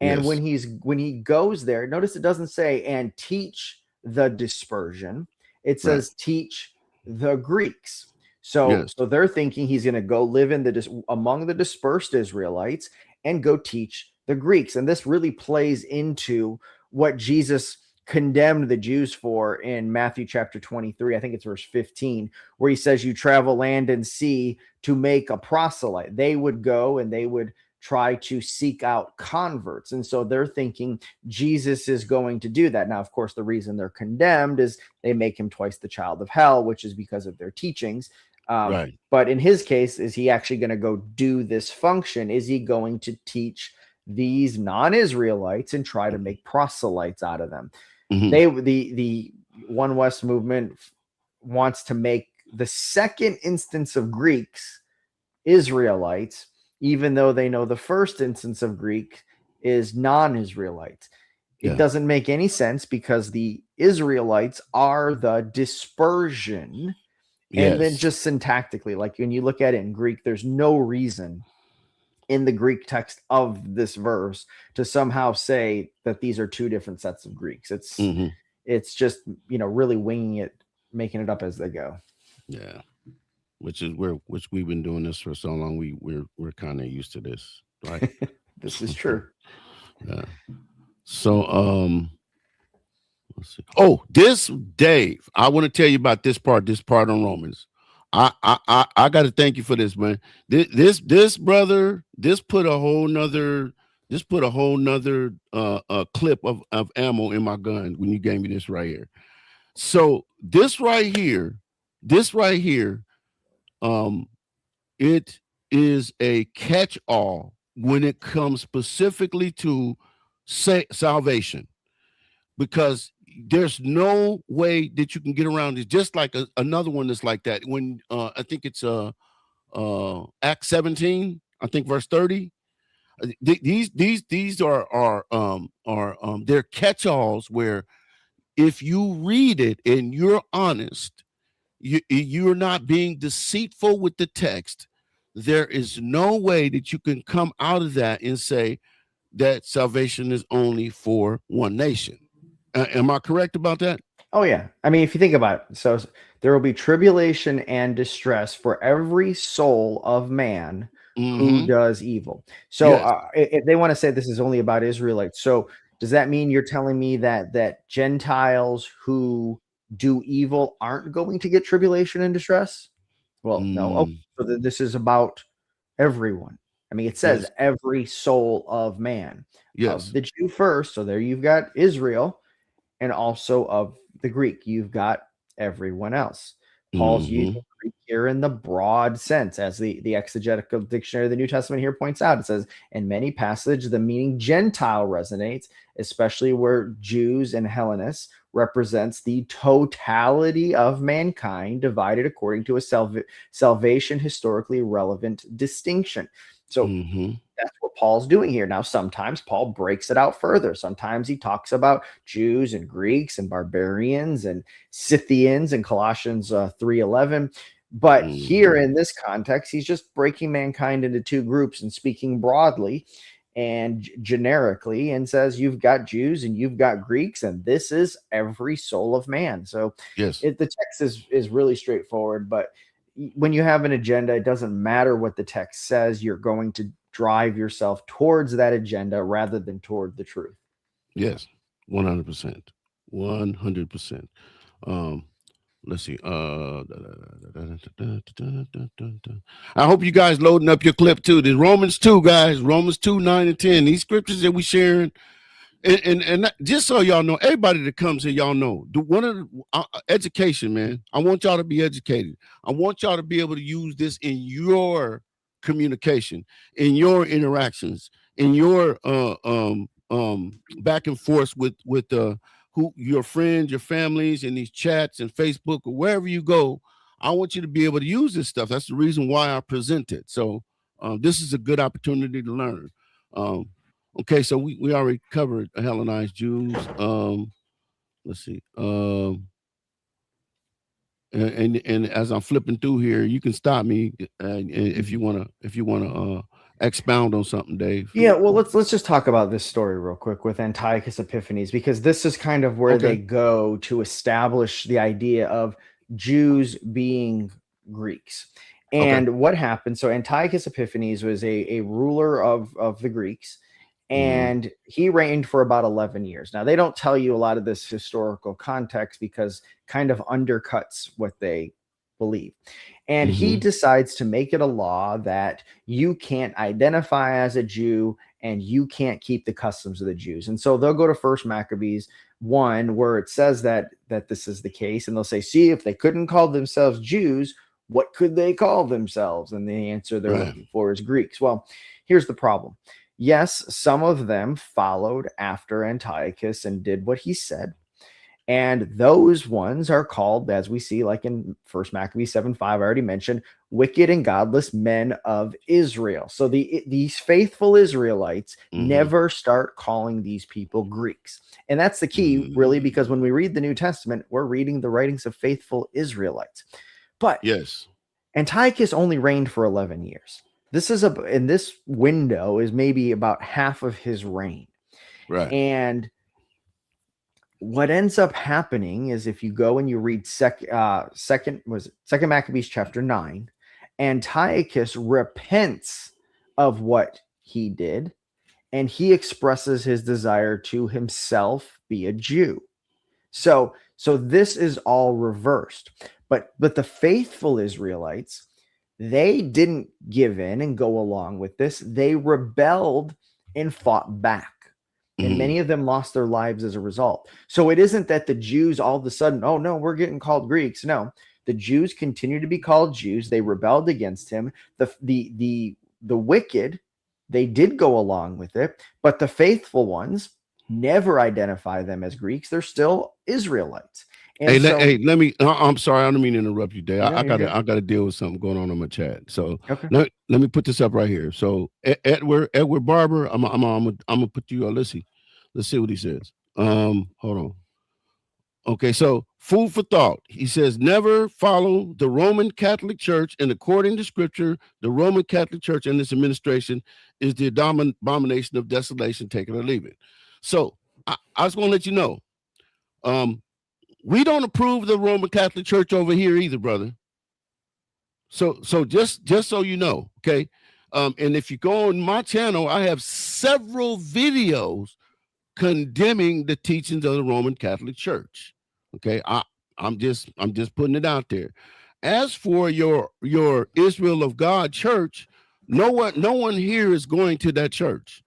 And when he goes there, notice it doesn't say and teach the dispersion. It says teach the Greeks. So they're thinking he's going to go live among the dispersed Israelites and go teach the Greeks. And this really plays into what Jesus condemned the Jews for in Matthew chapter 23. I think it's verse 15, where he says, you travel land and sea to make a proselyte. They would go and they would try to seek out converts. And so they're thinking Jesus is going to do that. Now, of course, the reason they're condemned is they make him twice the child of hell, which is because of their teachings. But in his case, is he actually going to go do this function? Is he going to teach these non-Israelites and try to make proselytes out of them? The One West movement wants to make the second instance of Greeks Israelites, even though they know the first instance of Greek is non-Israelites. It doesn't make any sense because the Israelites are the dispersion. And then just syntactically, like when you look at it in Greek, there's no reason in the Greek text of this verse to somehow say that these are two different sets of Greeks. It's just, really winging it, making it up as they go.
Yeah. Which we've been doing this for so long. We're kind of used to this, right?
This is true.
Yeah. So, let's see. Oh, this Dave, I want to tell you about this part on Romans. I got to thank you for this, man. This brother, this put a whole nother clip of ammo in my gun when you gave me this right here. So this right here, it is a catch-all when it comes specifically to salvation, because there's no way that you can get around it. Just like another one that's like that. When I think it's Acts 17, I think verse 30. These are they're catch-alls where if you read it and you're honest, you're not being deceitful with the text, there is no way that you can come out of that and say that salvation is only for one nation. Am I correct about that?
Oh, yeah. I mean, if you think about it, so there will be tribulation and distress for every soul of man who does evil. So if they want to say this is only about Israelites, so does that mean you're telling me that Gentiles who do evil aren't going to get tribulation and distress? Well, no. Oh, so this is about everyone. I mean, it says every soul of man. Of the Jew first. So there you've got Israel, and also of the Greek, you've got everyone else. Paul's using Greek here in the broad sense, as the exegetical dictionary of the New Testament here points out. It says, in many passages, the meaning Gentile resonates, especially where Jews and Hellenists represents the totality of mankind divided according to a salvation historically relevant distinction. So that's what Paul's doing here. Now, sometimes Paul breaks it out further. Sometimes he talks about Jews and Greeks and barbarians and Scythians in Colossians 3:11. But here in this context, he's just breaking mankind into two groups and speaking broadly and generically, and says you've got Jews and you've got Greeks, and this is every soul of man. So
yes,
the text is really straightforward, but when you have an agenda, it doesn't matter what the text says. You're going to drive yourself towards that agenda rather than toward the truth.
Yes, 100%. 100%. Let's see. I hope you guys loading up your clip too. The Romans 2, guys. Romans 2, 9 and 10. These scriptures that we sharing. And just so y'all know, everybody that comes here, y'all know, one of the education, man. I want y'all to be educated. I want y'all to be able to use this in your communication, in your interactions, in your back and forth with who your friends, your families, in these chats and Facebook or wherever you go. I want you to be able to use this stuff. That's the reason why I present it. So this is a good opportunity to learn. Okay, so we already covered Hellenized Jews. Let's see. And as I'm flipping through here, you can stop me if you wanna expound on something, Dave.
Yeah, well, let's just talk about this story real quick with Antiochus Epiphanes, because this is kind of where they go to establish the idea of Jews being Greeks. And what happened? So Antiochus Epiphanes was a ruler of the Greeks, and he reigned for about 11 years. Now, they don't tell you a lot of this historical context because kind of undercuts what they believe. And he decides to make it a law that you can't identify as a Jew and you can't keep the customs of the Jews. And so they'll go to 1 Maccabees 1, where it says that this is the case. And they'll say, see, if they couldn't call themselves Jews, what could they call themselves? And the answer they're looking for is Greeks. Well, here's the problem. Yes, some of them followed after Antiochus and did what he said. And those ones are called, as we see, like in 1 Maccabees 7:5, I already mentioned, wicked and godless men of Israel. So these faithful Israelites never start calling these people Greeks. And that's the key, really, because when we read the New Testament, we're reading the writings of faithful Israelites. But Antiochus only reigned for 11 years. This is in this window is maybe about half of his reign.
Right.
And what ends up happening is, if you go and you read Second Maccabees chapter 9, Antiochus repents of what he did, and he expresses his desire to himself be a Jew. So this is all reversed. But the faithful Israelites, they didn't give in and go along with this. They rebelled and fought back. And many of them lost their lives as a result. So it isn't that the Jews all of a sudden, oh no, we're getting called Greeks. No, the Jews continue to be called Jews. They rebelled against him. The wicked, they did go along with it, but the faithful ones never identify them as Greeks. They're still Israelites. And
let me. I'm sorry, I don't mean to interrupt you, Dave. I gotta deal with something going on my chat. So let me put this up right here. So Edward Barber, I'm gonna put you on. Let's see what he says. Hold on. Okay, so food for thought. He says, never follow the Roman Catholic Church, and according to Scripture, the Roman Catholic Church and its administration is the abomination of desolation. Take it or leave it. So I was gonna let you know. We don't approve the Roman Catholic Church over here either, brother. So just so you know, okay. And if you go on my channel, I have several videos condemning the teachings of the Roman Catholic Church. Okay, I'm just putting it out there. As for your Israel of God church, no one here is going to that church.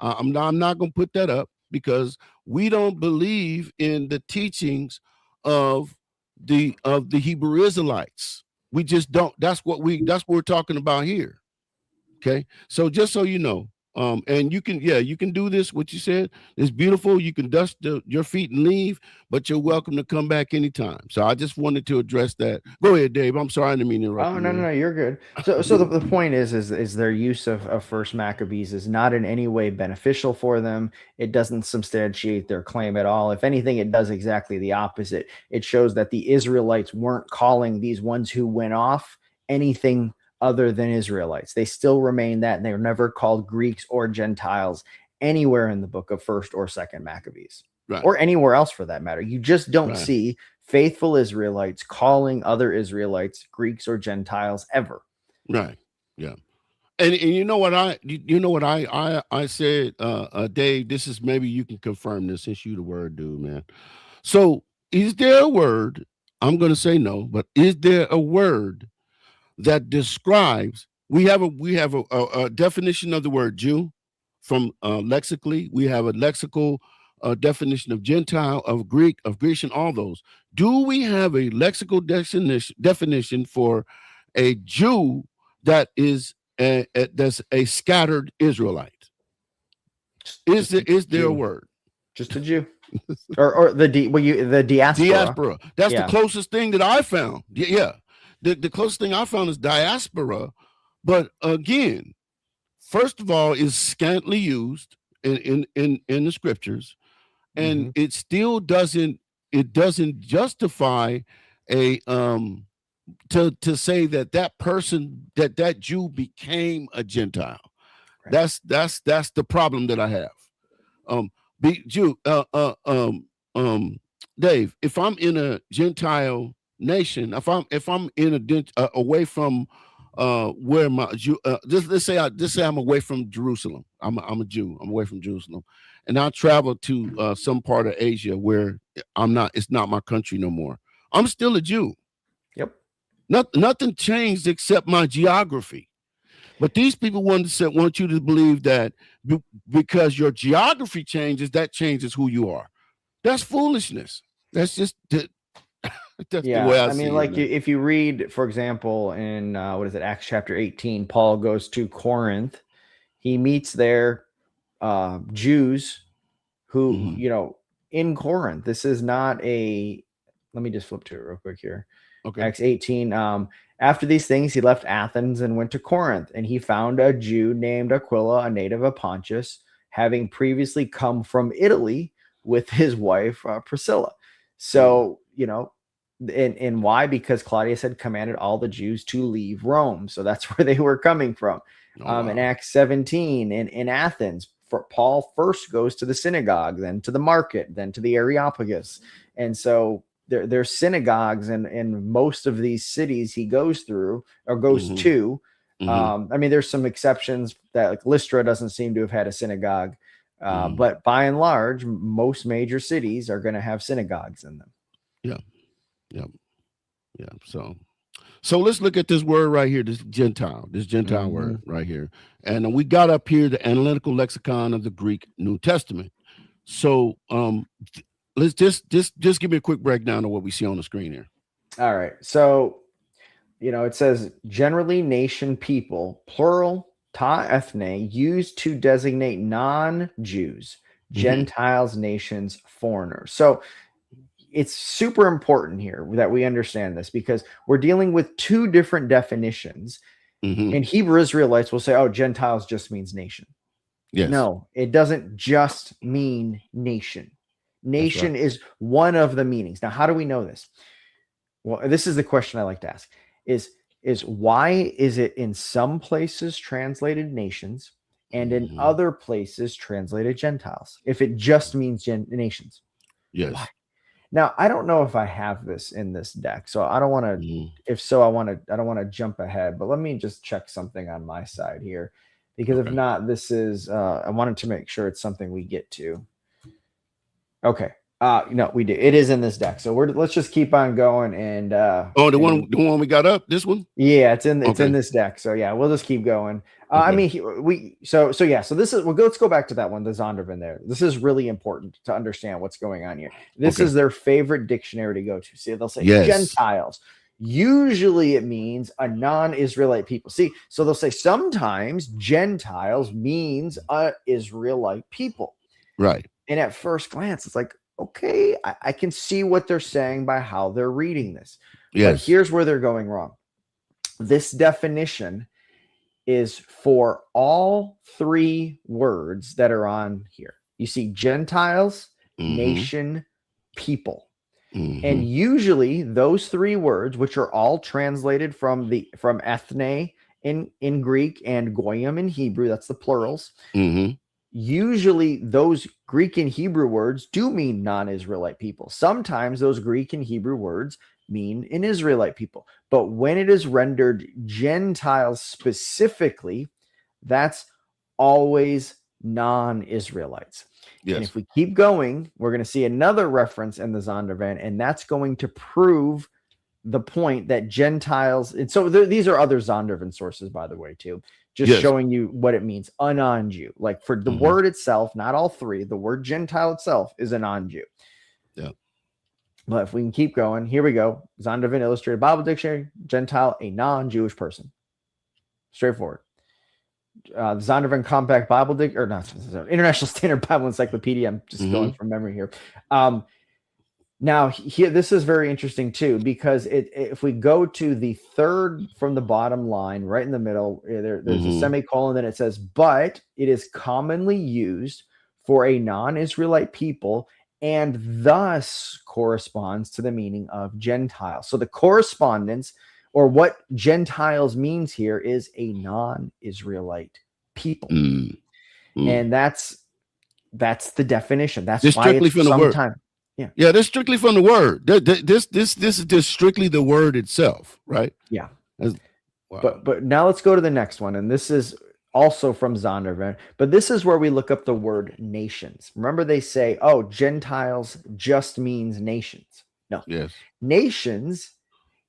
I'm not going to put that up because we don't believe in the teachings of the Hebrew Israelites. We just don't. That's what we're talking about here. Okay, so just so you know, and you can do this. What you said is beautiful. You can dust your feet and leave, but you're welcome to come back anytime. So I just wanted to address that. Go ahead, Dave. I'm sorry, I didn't mean to interrupt.
Oh, no, you're good. So the point is their use of First Maccabees is not in any way beneficial for them. It doesn't substantiate their claim at all. If anything, it does exactly the opposite. It shows that the Israelites weren't calling these ones who went off anything other than Israelites. They still remain that, and they were never called Greeks or Gentiles anywhere in the book of First or Second Maccabees, right, or anywhere else for that matter. You just don't see faithful Israelites calling other Israelites Greeks or Gentiles ever.
Right. Yeah. And you know what I said, Dave, this is, maybe you can confirm this since you the word dude, man. So is there a word, I'm going to say no, but is there a word that describes, we have a definition of the word Jew from lexically, we have a lexical definition of Gentile, of Greek, of Grecian, all those. Do we have a lexical definition for a Jew that is that's a scattered Israelite? Is there a word?
Just a Jew, or the diaspora?
Diaspora. That's the closest thing that I found. Yeah. The closest thing I found is diaspora, but again, first of all, is scantly used in the scriptures, and it still doesn't justify a to say that person, that Jew became a Gentile. Right. That's the problem that I have. Dave, if I'm in a Gentile nation, if I'm in away from where my Jew, let's say I'm away from Jerusalem. I'm a Jew. I'm away from Jerusalem, and I travel to some part of Asia where it's not my country no more. I'm still a Jew.
Yep.
Nothing changed except my geography. But these people want you to believe that because your geography changes, that changes who you are. That's foolishness. That's just that's the way I mean,
like if you read, for example, in Acts chapter 18, Paul goes to Corinth. He meets there Jews who, in Corinth. This is not a, let me just flip to it real quick here. Okay. Acts 18. After these things, he left Athens and went to Corinth, and he found a Jew named Aquila, a native of Pontus, having previously come from Italy with his wife, Priscilla. So, and why? Because Claudius had commanded all the Jews to leave Rome. So that's where they were coming from. In Acts 17, in Athens, Paul first goes to the synagogue, then to the market, then to the Areopagus. And so there's synagogues in most of these cities he goes through or goes to. I mean, there's some exceptions that, like, Lystra doesn't seem to have had a synagogue. But by and large, most major cities are going to have synagogues in them.
Yeah. So let's look at this word right here, this Gentile word right here. And we got up here the analytical lexicon of the Greek New Testament. So let's just give me a quick breakdown of what we see on the screen here.
All right. So, it says generally nation, people, plural, ta ethne, used to designate non-Jews, Gentiles, nations, foreigners. So it's super important here that we understand this, because we're dealing with two different definitions. And Hebrew Israelites will say, oh, Gentiles just means nation. Yes. No, it doesn't just mean nation. Nation is one of the meanings. Now, how do we know this? Well, this is the question I like to ask is why is it in some places translated nations and in other places translated Gentiles, if it just means nations?
Yes.
Why? Now, I don't know if I have this in this deck, so I don't want to, if so, I don't want to jump ahead, but let me just check something on my side here, because if not, this is, I wanted to make sure it's something we get to. Okay. No, we do. It is in this deck. So let's just keep on going. And
the one we got up, this one?
Yeah, it's in this deck. So yeah, we'll just keep going. I mean, so this is, let's go back to that one, the Zondervan there. This is really important to understand what's going on here. This is their favorite dictionary to go to. See, they'll say Gentiles. Usually it means a non-Israelite people. See, so they'll say sometimes Gentiles means a Israelite people.
Right.
And at first glance, it's like, okay, I can see what they're saying by how they're reading this. But here's where they're going wrong. This definition is for all three words that are on here. You see Gentiles, nation, people. And usually those three words, which are all translated from ethne in Greek and goyim in Hebrew, that's the plurals. Usually those Greek and Hebrew words do mean non-Israelite people. Sometimes those Greek and Hebrew words mean an Israelite people. But when it is rendered Gentiles specifically, that's always non-Israelites. Yes. And if we keep going, we're going to see another reference in the Zondervan, and that's going to prove the point that Gentiles, and so these are other Zondervan sources, by the way, too, just showing you what it means, a non-Jew. Like for the word itself, not all three, the word Gentile itself is a non-Jew. Yeah. But if we can keep going, here we go. Zondervan Illustrated Bible Dictionary, Gentile, a non-Jewish person. Straightforward. Zondervan Compact Bible International Standard Bible Encyclopedia. I'm just going from memory here. Now, here, this is very interesting too, because if we go to the third from the bottom line, right in the middle, there's a semicolon, then it says, but it is commonly used for a non-Israelite people and thus corresponds to the meaning of Gentile. So the correspondence, or what Gentiles means here, is a non-Israelite people. And that's the definition. That's why
strictly
it's
from the word. Yeah, that's strictly from the word. This is just strictly the word itself, right?
Yeah. Wow. But now let's go to the next one, and this is also from Zondervan, but this is where we look up the word nations. Remember, they say, oh, Gentiles just means nations. No.
Yes.
Nations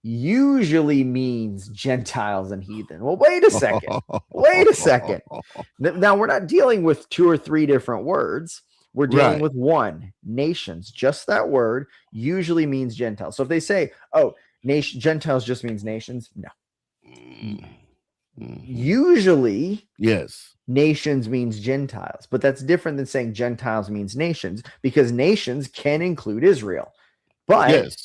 usually means Gentiles and heathen. Well, wait a second. Wait a second. Now, we're not dealing with two or three different words. We're dealing with one. Nations, just that word, usually means Gentiles. So if they say, oh, Gentiles just means nations, no. Usually, nations means Gentiles, but that's different than saying Gentiles means nations, because nations can include Israel. But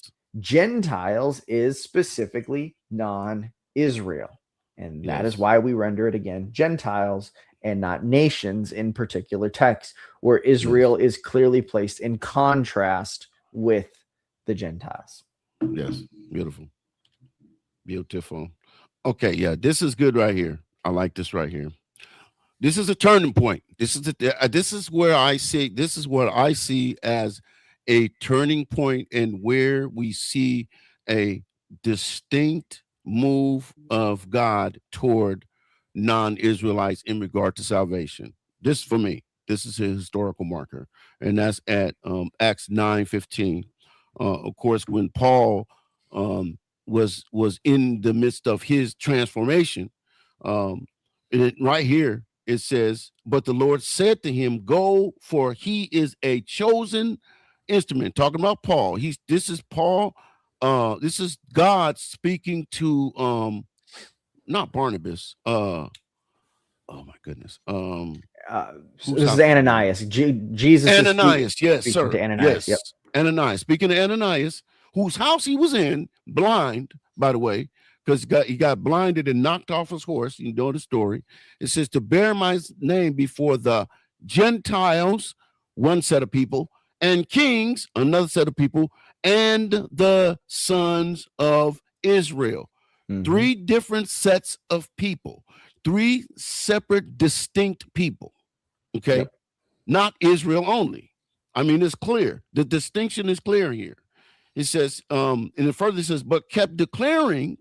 Gentiles is specifically non-Israel. And that is why we render it again Gentiles and not nations in particular texts, where Israel is clearly placed in contrast with the Gentiles.
Yes. Beautiful. Beautiful. Okay. Yeah. This is good right here. I like this right here. This is a turning point. This is what I see as a turning point, and where we see a distinct move of God toward non-Israelites in regard to salvation. This, for me, this is a historical marker, and that's at Acts 9:15. Of course, when Paul was in the midst of his transformation, right here it says, "But the Lord said to him, Go, for he is a chosen instrument." Talking about Paul. This is Paul. This is God speaking to not Barnabas. Oh my goodness.
This is Ananias. Jesus.
Ananias, yes, sir.
To Ananias.
Yes. Yep. Ananias. Speaking to Ananias, whose house he was in, blind, by the way, because he got blinded and knocked off his horse. You know the story. It says, to bear my name before the Gentiles, one set of people, and kings, another set of people, and the sons of Israel. Three different sets of people, three separate, distinct people. Okay. Yep. Not Israel only. I mean, it's clear. The distinction is clear here. It says, and it further says, but kept declaring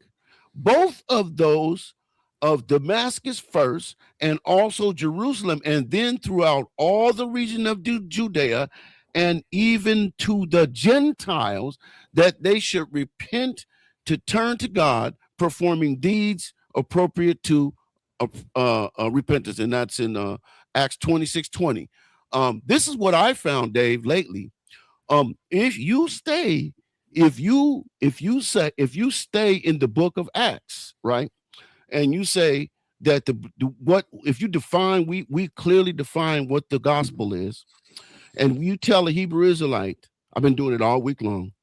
both of those of Damascus first, and also Jerusalem, and then throughout all the region of Judea, and even to the Gentiles, that they should repent to turn to God, performing deeds appropriate to repentance, and that's in Acts 26:20. This is what I found, Dave, lately. If you stay in the book of Acts, right, and you say that what if you define, we clearly define what the gospel is, and you tell a Hebrew Israelite, I've been doing it all week long,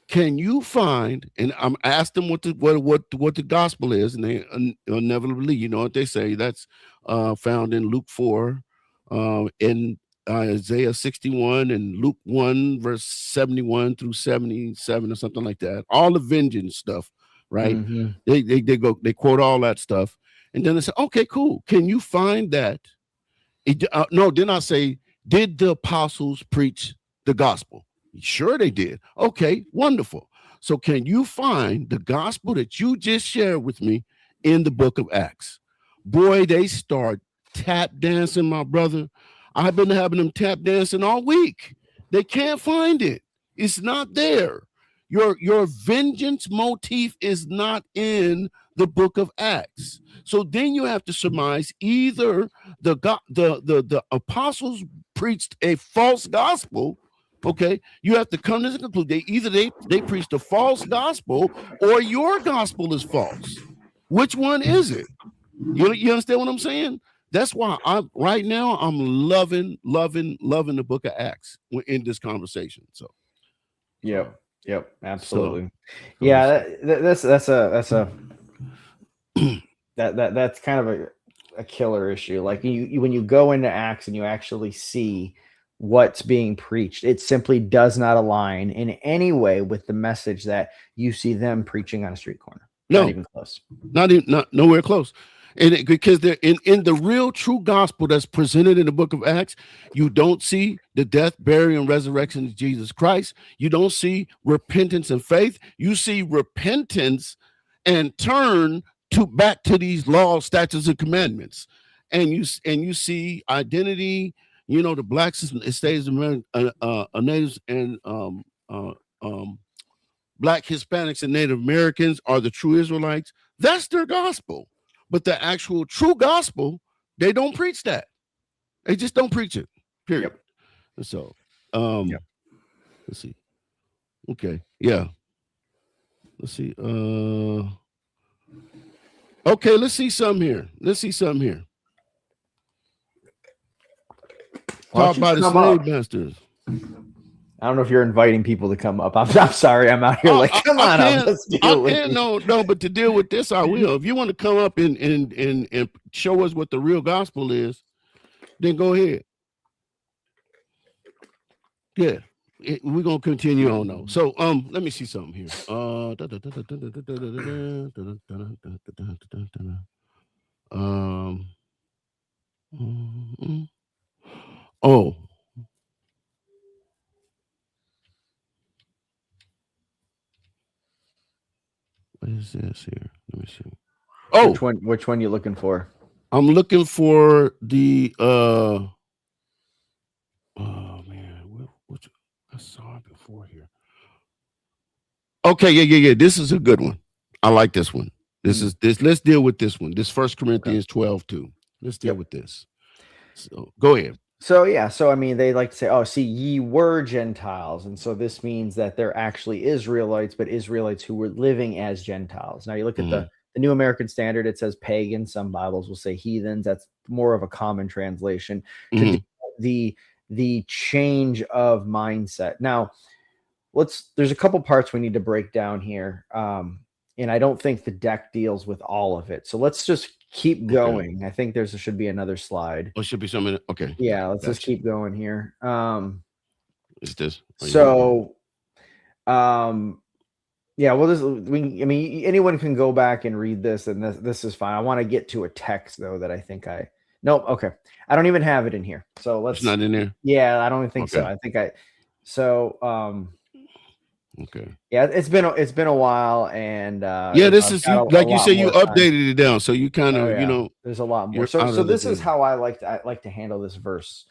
can you find, and I'm asked them what the gospel is, and they inevitably, you know what they say, that's found in Luke 4, in Isaiah 61, and Luke 1 verse 71 through 77 or something like that. All the vengeance stuff, right?
Mm-hmm.
They quote all that stuff, and then they say, okay, cool. Can you find that? No, then I say, did the apostles preach the gospel? Sure they did. Okay, wonderful. So can you find the gospel that you just shared with me in the book of Acts? Boy, they start tap dancing, my brother. I've been having them tap dancing all week. They can't find it. It's not there. Your vengeance motif is not in the book of Acts. So then you have to surmise either the apostles preached a false gospel. Okay, you have to come to the conclusion they preached a false gospel, or your gospel is false. Which one is it? You understand what I'm saying? That's why I'm loving the book of Acts in this conversation. So
yep, absolutely. So, yeah, that's kind of a killer issue. Like you when you go into Acts and you actually see what's being preached, it simply does not align in any way with the message that you see them preaching on a street corner.
No,
not even close.
Not nowhere close. And because they're in the real true gospel that's presented in the book of Acts, you don't see the death, burial, and resurrection of Jesus Christ. You don't see repentance and faith. You see repentance and turn back to these laws, statutes, and commandments. And you see identity. You know, the blacks, natives, and Black Hispanics and Native Americans are the true Israelites. That's their gospel. But the actual true gospel, they don't preach that. They just don't preach it. Period. Yep. So, let's see. Okay. Yeah. Let's see. Okay, let's see some here. Taught by the slave masters.
I don't know if you're inviting people to come up. I'm sorry. I'm out here come on up. Let's deal with it.
No, but to deal with this, I will. If you want to come up and show us what the real gospel is, then go ahead. Yeah, we're gonna continue on though. So let me see something here. Oh. What is this here? Let me see. Oh,
which one you looking for?
I'm looking for the oh man, what I saw it before here. Okay, yeah. This is a good one. I like this one. This. Let's deal with this one. This 1 Corinthians 12:2. Let's deal with this. So go ahead.
So I mean, they like to say, "Oh, see, ye were Gentiles," and so this means that they're actually Israelites, but Israelites who were living as Gentiles. Now, you look at the New American Standard; it says pagans. Some Bibles will say heathens. That's more of a common translation. To the change of mindset. Now, there's a couple parts we need to break down here, and I don't think the deck deals with all of it. So let's just keep going. I think there should be another slide.
Oh, should be something. Okay.
Yeah, let's just keep going here.
Is this
so? Yeah. Well, anyone can go back and read this, and this is fine. I want to get to a text though that I think nope. Okay, I don't even have it in here. So let's.
It's not in there.
Yeah, I don't even think so. I think
Okay.
Yeah, it's been a while, and
this is like you said, you updated it down, so you kind of
there's a lot more. So this is how I like to handle this verse.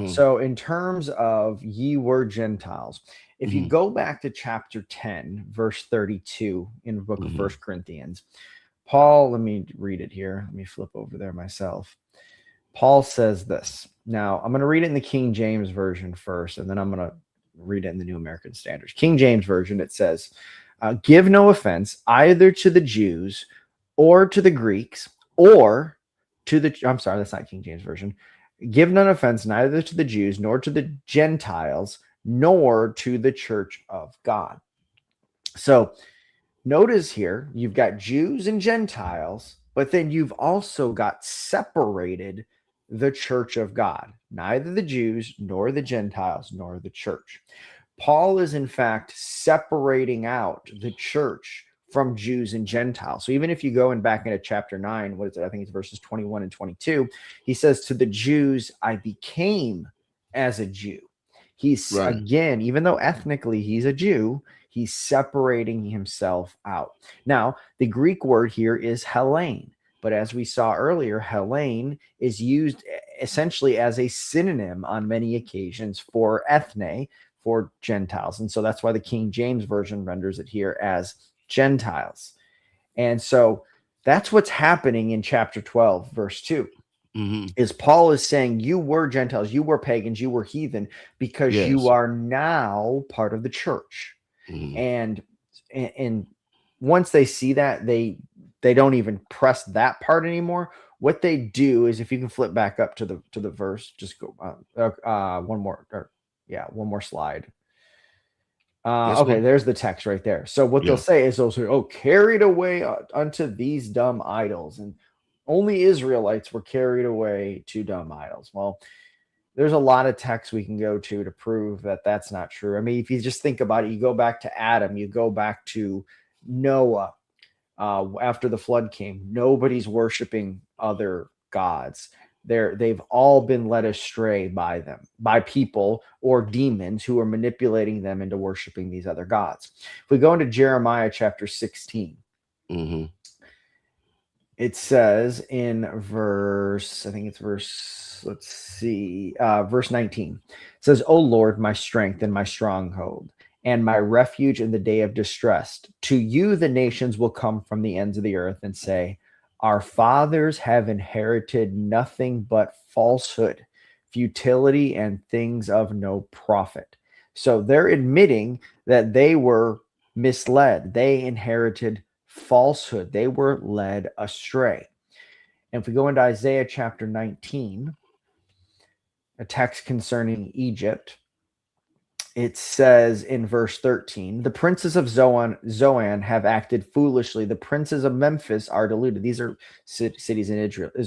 So in terms of ye were Gentiles, if you go back to chapter 10, verse 32 in the book of 1 Corinthians, Paul, let me read it here. Let me flip over there myself. Paul says this. Now, I'm going to read it in the King James Version first, and then I'm going to read it in the New American Standard. King James Version, it says, give no offense either to the Jews or to the Greeks or to the, I'm sorry, that's not King James Version. Give none offense neither to the Jews nor to the Gentiles nor to the church of God. So notice here, you've got Jews and Gentiles, but then you've also got separated the church of God, neither the Jews nor the Gentiles nor the church. Paul is in fact separating out the church from Jews and Gentiles. So even if you go in back into chapter 9, what is it? I think it's verses 21 and 22. He says, to the Jews, I became as a Jew. He's right. Again, even though ethnically he's a Jew, he's separating himself out. Now, the Greek word here is Hellene, but as we saw earlier, Hellene is used essentially as a synonym on many occasions for ethne, for Gentiles. And so that's why the King James Version renders it here as Gentiles. And so that's what's happening in chapter 12, verse 2. Is Paul is saying you were Gentiles, you were pagans, you were heathen because you are now part of the church. And once they see that, they don't even press that part anymore. What they do is, if you can flip back up to the verse, just go one more slide. Okay, there's the text right there. So what they'll say is, they'll say, oh, carried away unto these dumb idols, and only Israelites were carried away to dumb idols. Well, there's a lot of texts we can go to prove that that's not true. I mean, if you just think about it, you go back to Adam, you go back to Noah, after the flood came, nobody's worshiping other gods. They've all been led astray by people or demons who are manipulating them into worshiping these other gods. If we go into Jeremiah chapter 16, it says in verse 19, it says, O Lord, my strength and my stronghold, and my refuge in the day of distress. To you the nations will come from the ends of the earth and say, our fathers have inherited nothing but falsehood, futility, and things of no profit. So they're admitting that they were misled. They inherited falsehood. They were led astray. And if we go into Isaiah chapter 19, a text concerning Egypt, it says in verse 13, the princes of Zoan have acted foolishly. The princes of Memphis are deluded. These are cities in Egypt.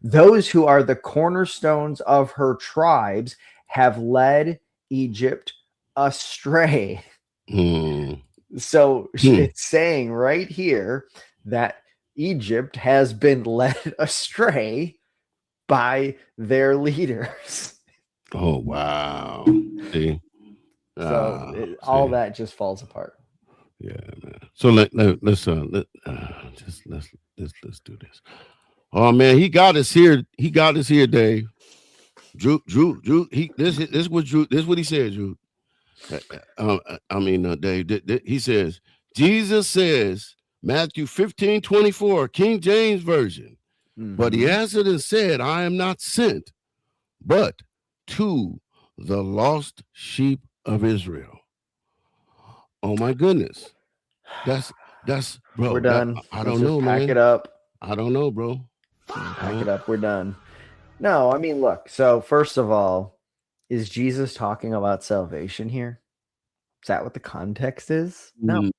Those who are the cornerstones of her tribes have led Egypt astray. So it's saying right here that Egypt has been led astray by their leaders.
Oh, wow. See?
All that just falls apart.
Yeah, man. So let's do this. Oh man, he got us here. He got us here, Dave. Drew. This is what he said, Drew. Dave. He says, Jesus says, Matthew 15:24, King James Version. But he answered and said, I am not sent, but to the lost sheep of Israel. Oh my goodness. That's bro.
We're done.
I don't know, man.
Pack it up.
I don't know, bro.
Pack it up. We're done. No, I mean, look. So first of all, is Jesus talking about salvation here? Is that what the context is? No.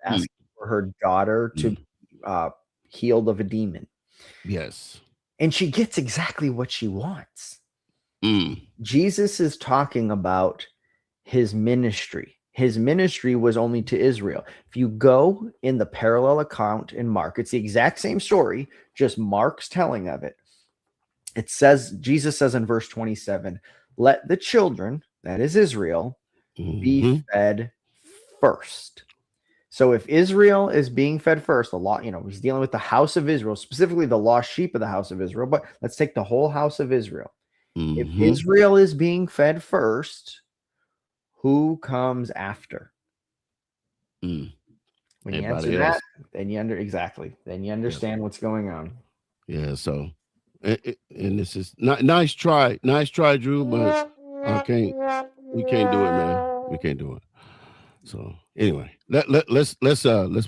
Asking for her daughter to be healed of a demon.
Yes.
And she gets exactly what she wants. Jesus is talking about his ministry. His ministry was only to Israel. If you go in the parallel account in Mark, it's the exact same story, just Mark's telling of it. It says, Jesus says in verse 27, let the children, that is Israel, be fed first. So if Israel is being fed first, the law, he's dealing with the house of Israel, specifically the lost sheep of the house of Israel, but let's take the whole house of Israel. If Israel is being fed first, who comes after? When you
Everybody
answer
else.
that, then you understand what's going on.
Yeah. So, and this is not nice try, Drew, but we can't do it, man. We can't do it. So anyway, let's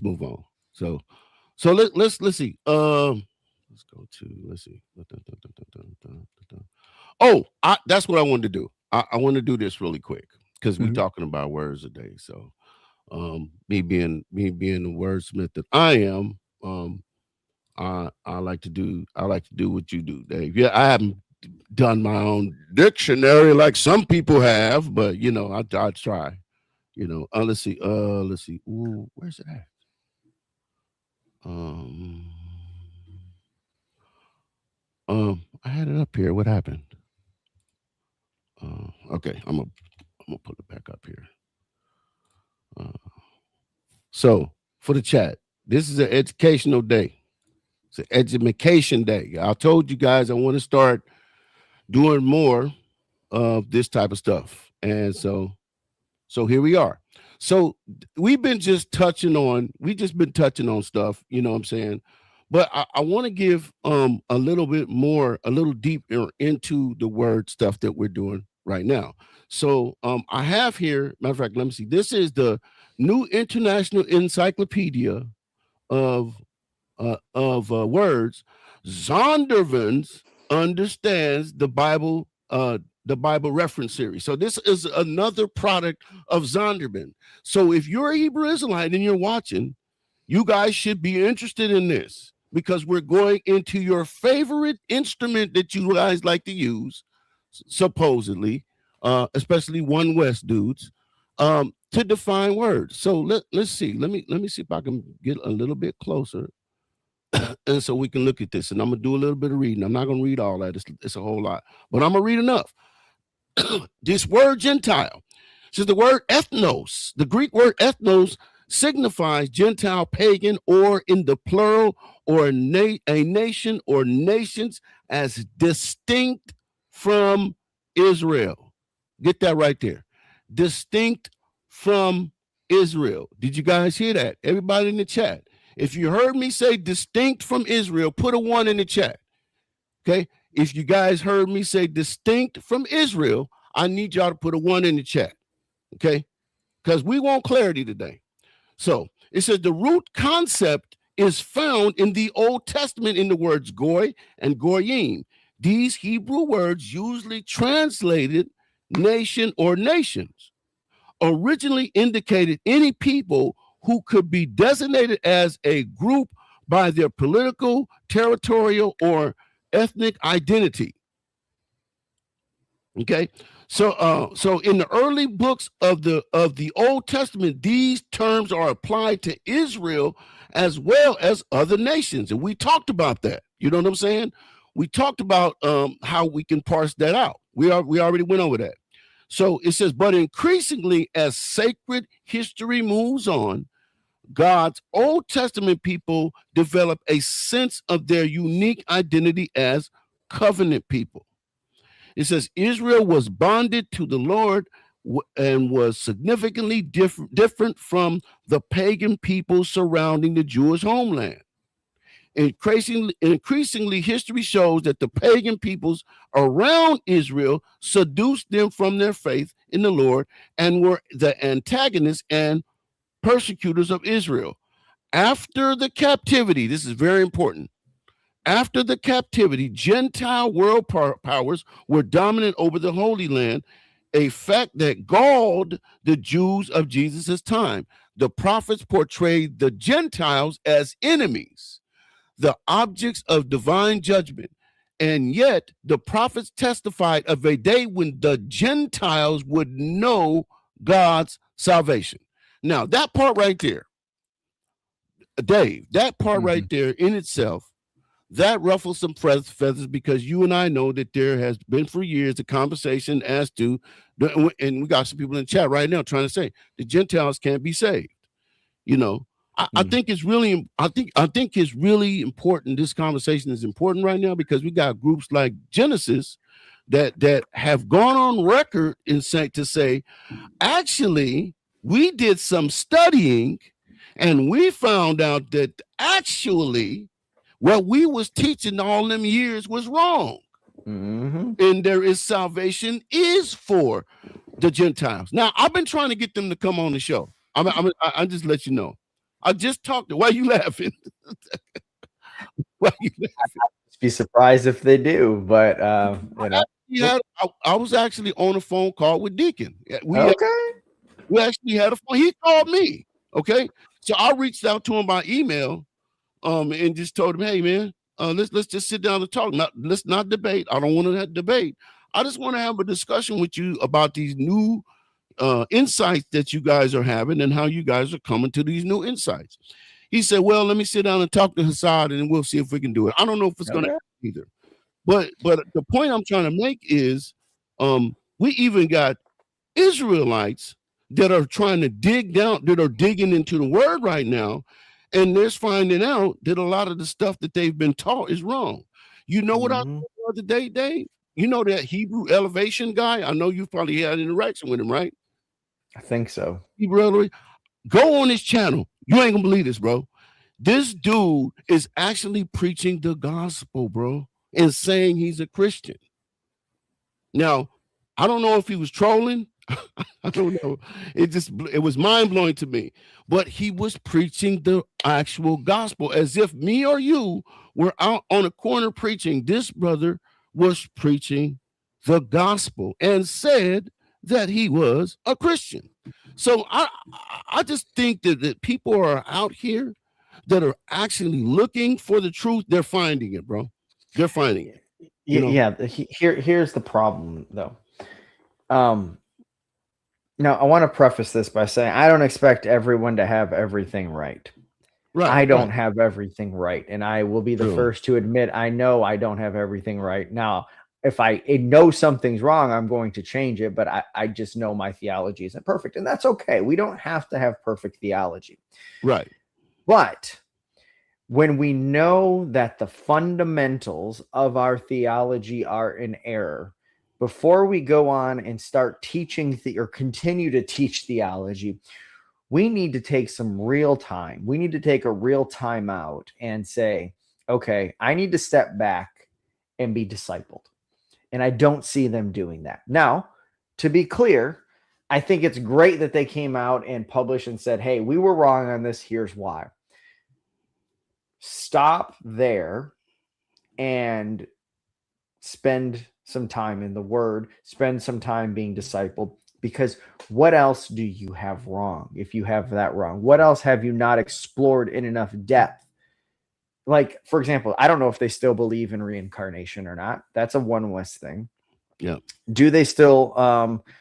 move on. So let's see. Let's go to Oh, that's what I wanted to do. I want to do this really quick because we're talking about words a day. So, me being the wordsmith that I am, I like to do what you do, Dave. Yeah, I haven't done my own dictionary like some people have, but I try. Let's see. Ooh, where's it at? I had it up here. What happened? Okay, I'm gonna put it back up here. So for the chat, this is an educational day. It's an education day. I told you guys I want to start doing more of this type of stuff, and so here we are. So we've been just touching on stuff, you know what I'm saying? But I want to give a little bit more, a little deeper into the word stuff that we're doing right now. So I have here, matter of fact, let me see. This is the New International Encyclopedia of words. Zondervan's understands the Bible reference series. So this is another product of Zondervan. So if you're a Hebrew Israelite and you're watching, you guys should be interested in this because we're going into your favorite instrument that you guys like to use, supposedly, especially One West dudes, to define words. So let's see. Let me see if I can get a little bit closer. And so we can look at this, and I'm gonna do a little bit of reading. I'm not gonna read all that. It's a whole lot, but I'm gonna read enough. This word Gentile says the word ethnos, the Greek word ethnos, signifies Gentile, pagan, or in the plural, or a nation or nations as distinct from Israel. Get that right there. Distinct from Israel. Did you guys hear that? Everybody in the chat. If you heard me say distinct from Israel, put a 1 in the chat. Okay. If you guys heard me say distinct from Israel, I need y'all to put a 1 in the chat. Okay. Because we want clarity today. So it says the root concept is found in the Old Testament in the words goy and goyim. These Hebrew words usually translated nation or nations originally indicated any people who could be designated as a group by their political, territorial, or ethnic identity. Okay, so in the early books of the Old Testament, these terms are applied to Israel as well as other nations, and we talked about that. You know what I'm saying? We talked about how we can parse that out. We already went over that. So it says, but increasingly, as sacred history moves on, God's Old Testament people develop a sense of their unique identity as covenant people. It says Israel was bonded to the Lord and was significantly different from the pagan people surrounding the Jewish homeland. Increasingly, history shows that the pagan peoples around Israel seduced them from their faith in the Lord and were the antagonists and persecutors of Israel. After the captivity, this is very important. After the captivity, Gentile world powers were dominant over the Holy Land, a fact that galled the Jews of Jesus' time. The prophets portrayed the Gentiles as enemies, the objects of divine judgment. And yet the prophets testified of a day when the Gentiles would know God's salvation. Now, that part right there, Dave, that part right there in itself, that ruffles some feathers because you and I know that there has been for years a conversation as to, and we got some people in the chat right now trying to say the Gentiles can't be saved. You know, I think it's really, I think it's really important. This conversation is important right now because we got groups like Genesis that have gone on record and say, actually, we did some studying And we found out that actually what we was teaching all them years was wrong.
Mm-hmm.
And there is salvation is for the Gentiles. Now, I've been trying to get them to come on the show. I just let you know. I just talked to. Why are you laughing? Why are you laughing?
Be surprised if they do, but
I was actually on a phone call with Deacon. We actually had a phone. He called me. Okay, so I reached out to him by email, and just told him, "Hey, man, let's just sit down and talk. Let's not debate. I don't want to debate. I just want to have a discussion with you about these new insights that you guys are having and how you guys are coming to these new insights." He said, "Well, let me sit down and talk to Hassad, and we'll see if we can do it." I don't know if it's going to happen either. But the point I'm trying to make is, we even got Israelites that are trying to dig down, that are digging into the word right now, and they're finding out that a lot of the stuff that they've been taught is wrong. You know what I said the other day, Dave? You know that Hebrew elevation guy? I know you've probably had an interaction with him, right?
I think so.
Hebrew elevation. Go on his channel. You ain't gonna believe this, bro. This dude is actually preaching the gospel, bro, and saying he's a Christian. Now, I don't know if he was trolling. I don't know. It was mind-blowing to me. But he was preaching the actual gospel as if me or you were out on a corner preaching. This brother was preaching the gospel and said that he was a Christian. So I just think that people are out here that are actually looking for the truth. They're finding it, bro. They're finding it.
Yeah. Here's the problem, though. Now, I want to preface this by saying I don't expect everyone to have everything right. Right. I don't have everything right, and I will be the first to admit I know I don't have everything right. Now, if I know something's wrong, I'm going to change it, but I just know my theology isn't perfect, and that's okay. We don't have to have perfect theology.
Right.
But when we know that the fundamentals of our theology are in error, before we go on and start teaching or continue to teach theology, we need to take some real time. We need to take a real time out and say, okay, I need to step back and be discipled. And I don't see them doing that. Now, to be clear, I think it's great that they came out and published and said, hey, we were wrong on this. Here's why. Stop there and spend some time in the word, spend some time being discipled, because what else do you have wrong? If you have that wrong, what else have you not explored in enough depth? Like, for example, I don't know if they still believe in reincarnation or not. That's a one-West thing.
Yeah.
Do they still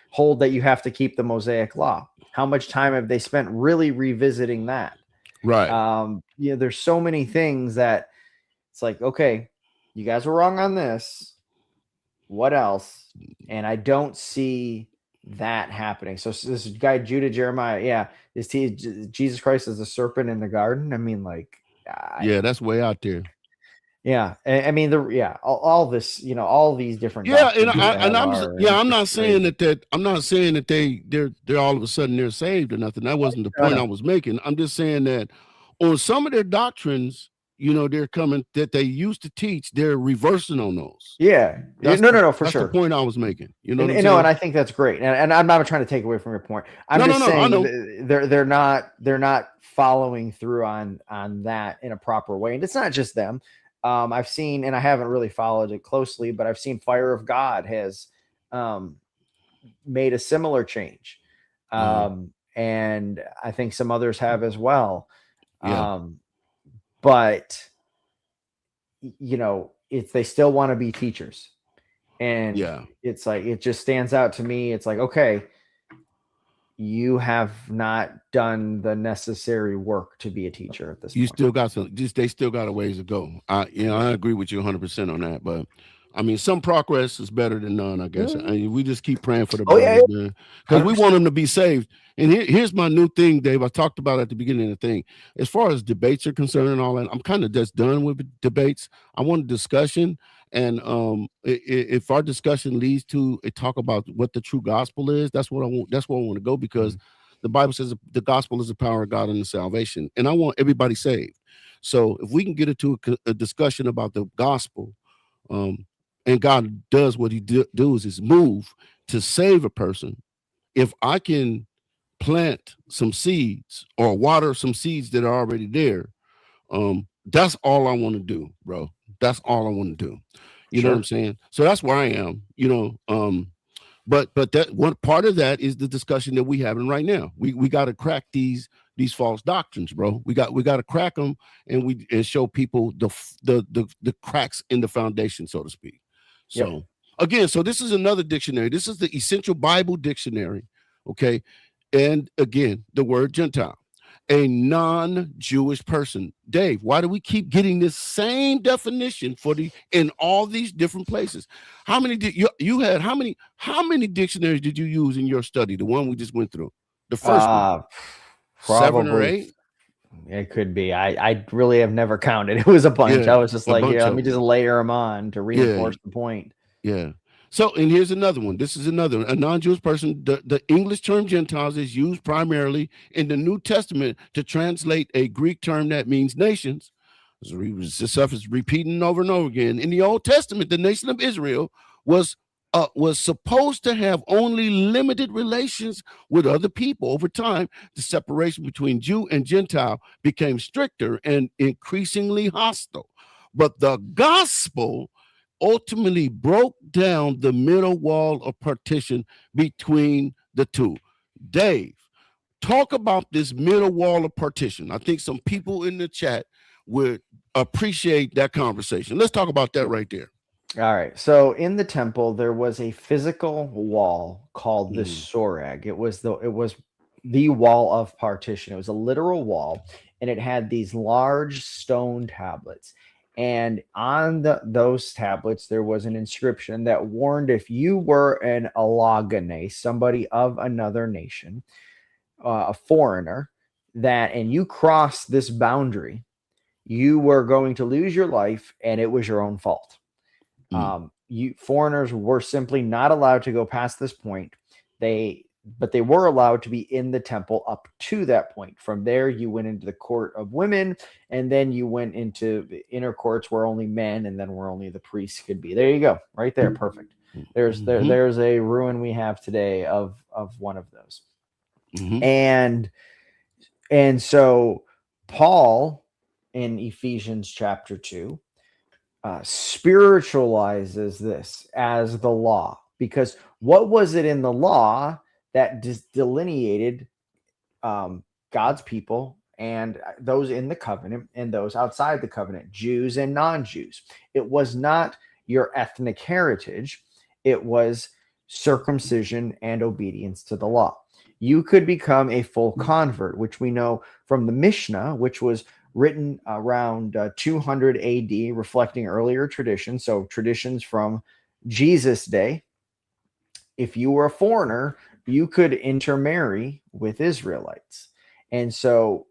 hold that you have to keep the Mosaic law? How much time have they spent really revisiting that?
Right.
There's so many things that it's like, okay, you guys were wrong on this. What else? And I don't see that happening. So this guy, Judah Jeremiah, is Jesus Christ as a serpent in the garden? I mean, like,
that's way out there.
Yeah, I mean, all this, all these different.
I'm not saying that they're all of a sudden they're saved or nothing. That wasn't the point I was making. I'm just saying that on some of their doctrines, they're coming that they used to teach, they're reversing on those.
Yeah,
for
sure.
That's the point I was making.
And I think that's great. And I'm not trying to take away from your point. I'm just saying they're not following through on that in a proper way. And it's not just them. I've seen, and I haven't really followed it closely, but I've seen Fire of God has made a similar change. And I think some others have as well.
Yeah.
But if they still want to be teachers, and it's like, it just stands out to me. It's like, okay, you have not done the necessary work to be a teacher at this point.
Still got they still got a ways to go. I agree with you 100% on that, but I mean, some progress is better than none, I guess. I mean, we just keep praying for the brothers, man, because we want them to be saved. And here's my new thing, Dave. I talked about at the beginning of the thing. As far as debates are concerned and all that, I'm kind of just done with debates. I want a discussion. And if our discussion leads to a talk about what the true gospel is, that's what I want. That's where I want to go, because The Bible says the gospel is the power of God and the salvation, and I want everybody saved. So if we can get into a discussion about the gospel, and God does what he does is move to save a person. If I can plant some seeds or water some seeds that are already there, that's all I want to do, bro. That's all I want to do. You know what I'm saying? So that's where I am, but that one part of that is the discussion that we having right now. We got to crack these false doctrines, bro. We got to crack them and show people the cracks in the foundation, so to speak. So again, so this is another dictionary. This is the Essential Bible Dictionary. Okay. And again, the word Gentile, a non-Jewish person. Dave, why do we keep getting this same definition in all these different places? How many did you had? How many dictionaries did you use in your study? The one we just went through, the first one,
probably
7 or 8.
It could be. I really have never counted. It was a bunch.
Yeah,
I was just like, let me just layer them on to reinforce the point.
Yeah. So, and here's another one. This is another one. A non-Jewish person. The English term Gentiles is used primarily in the New Testament to translate a Greek term that means nations. This stuff is repeating over and over again. In the Old Testament, the nation of Israel was supposed to have only limited relations with other people. Over time, the separation between Jew and Gentile became stricter and increasingly hostile. But the gospel ultimately broke down the middle wall of partition between the two. Dave, talk about this middle wall of partition. I think some people in the chat would appreciate that conversation. Let's talk about that right there.
All right. So in the temple, there was a physical wall called the soreg. It was the wall of partition. It was a literal wall, and it had these large stone tablets. And on those tablets, there was an inscription that warned if you were an allogone, somebody of another nation, a foreigner, and you crossed this boundary, you were going to lose your life, and it was your own fault. Foreigners were simply not allowed to go past this point. But they were allowed to be in the temple up to that point. From there, you went into the court of women, and then you went into the inner courts where only men, and then where only the priests could be. There you go, right there, perfect. There's a ruin we have today of one of those, and so Paul in Ephesians chapter 2 spiritualizes this as the law, because what was it in the law that delineated God's people and those in the covenant and those outside the covenant, Jews and non-Jews? It was not your ethnic heritage. It was circumcision and obedience to the law. You could become a full convert, which we know from the Mishnah, which was written around 200 AD, reflecting earlier traditions. So traditions from Jesus' day. If you were a foreigner, you could intermarry with Israelites. And so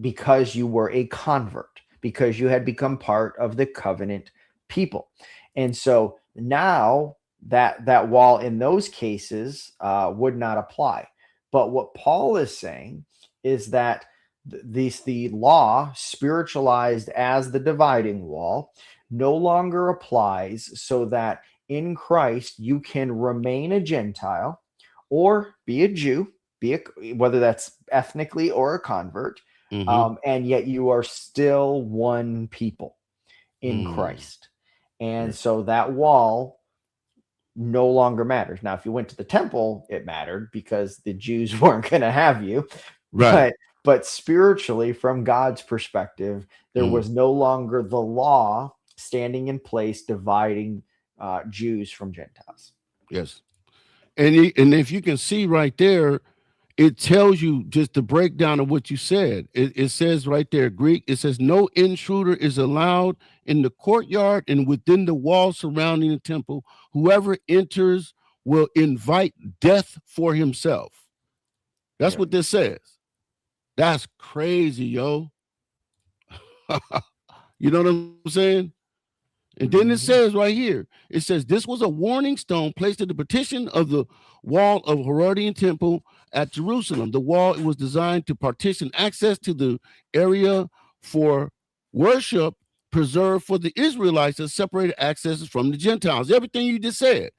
because you were a convert, because you had become part of the covenant people. And so now that wall in those cases would not apply. But what Paul is saying is that the law, spiritualized as the dividing wall, no longer applies, so that in Christ you can remain a Gentile or be a Jew, whether that's ethnically or a convert, and yet you are still one people in Christ. And so that wall no longer matters. Now, if you went to the temple, it mattered because the Jews weren't going to have you.
Right.
But spiritually, from God's perspective, there was no longer the law standing in place dividing Jews from Gentiles.
Yes. And if you can see right there, it tells you just the breakdown of what you said. It says right there, Greek, it says no intruder is allowed in the courtyard and within the walls surrounding the temple. Whoever enters will invite death for himself. That's what this says. That's crazy, yo. You know what I'm saying? And then it says right here, it says this was a warning stone placed at the partition of the wall of Herodian temple at Jerusalem. The wall, it was designed to partition access to the area for worship, preserved for the Israelites, and separated access from the Gentiles. Everything you just said.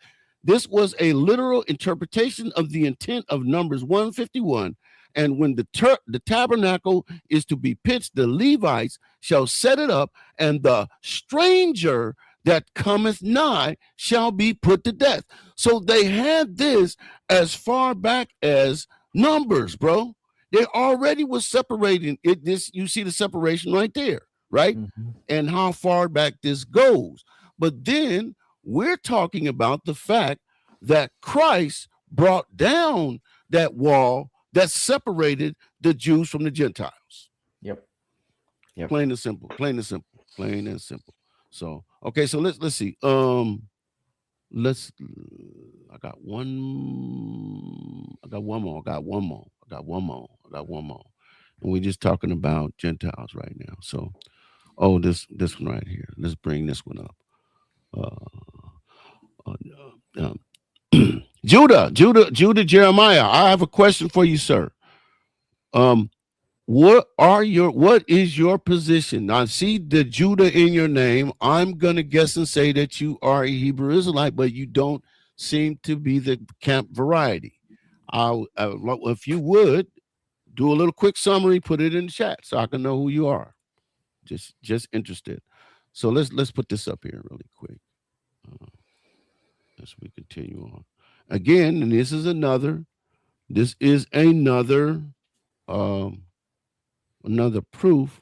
This was a literal interpretation of the intent of Numbers 151. And when the tabernacle is to be pitched, the Levites shall set it up, and the stranger that cometh nigh shall be put to death. So they had this as far back as Numbers, bro. They already was separating it. This, you see the separation right there, right? Mm-hmm. And how far back this goes. But then we're talking about the fact that Christ brought down that wall that separated the Jews from the Gentiles.
Yep.
Plain and simple. Plain and simple. Plain and simple. So okay, so let's see. I got one more. And we're just talking about Gentiles right now. So this one right here. Let's bring this one up. Judah, Jeremiah, I have a question for you, sir. What is your position? I see the Judah in your name. I'm going to guess and say that you are a Hebrew Israelite, but you don't seem to be the camp variety. If you would do a little quick summary, put it in the chat so I can know who you are. Just interested. So let's put this up here really quick as we continue on. Again, and this is another proof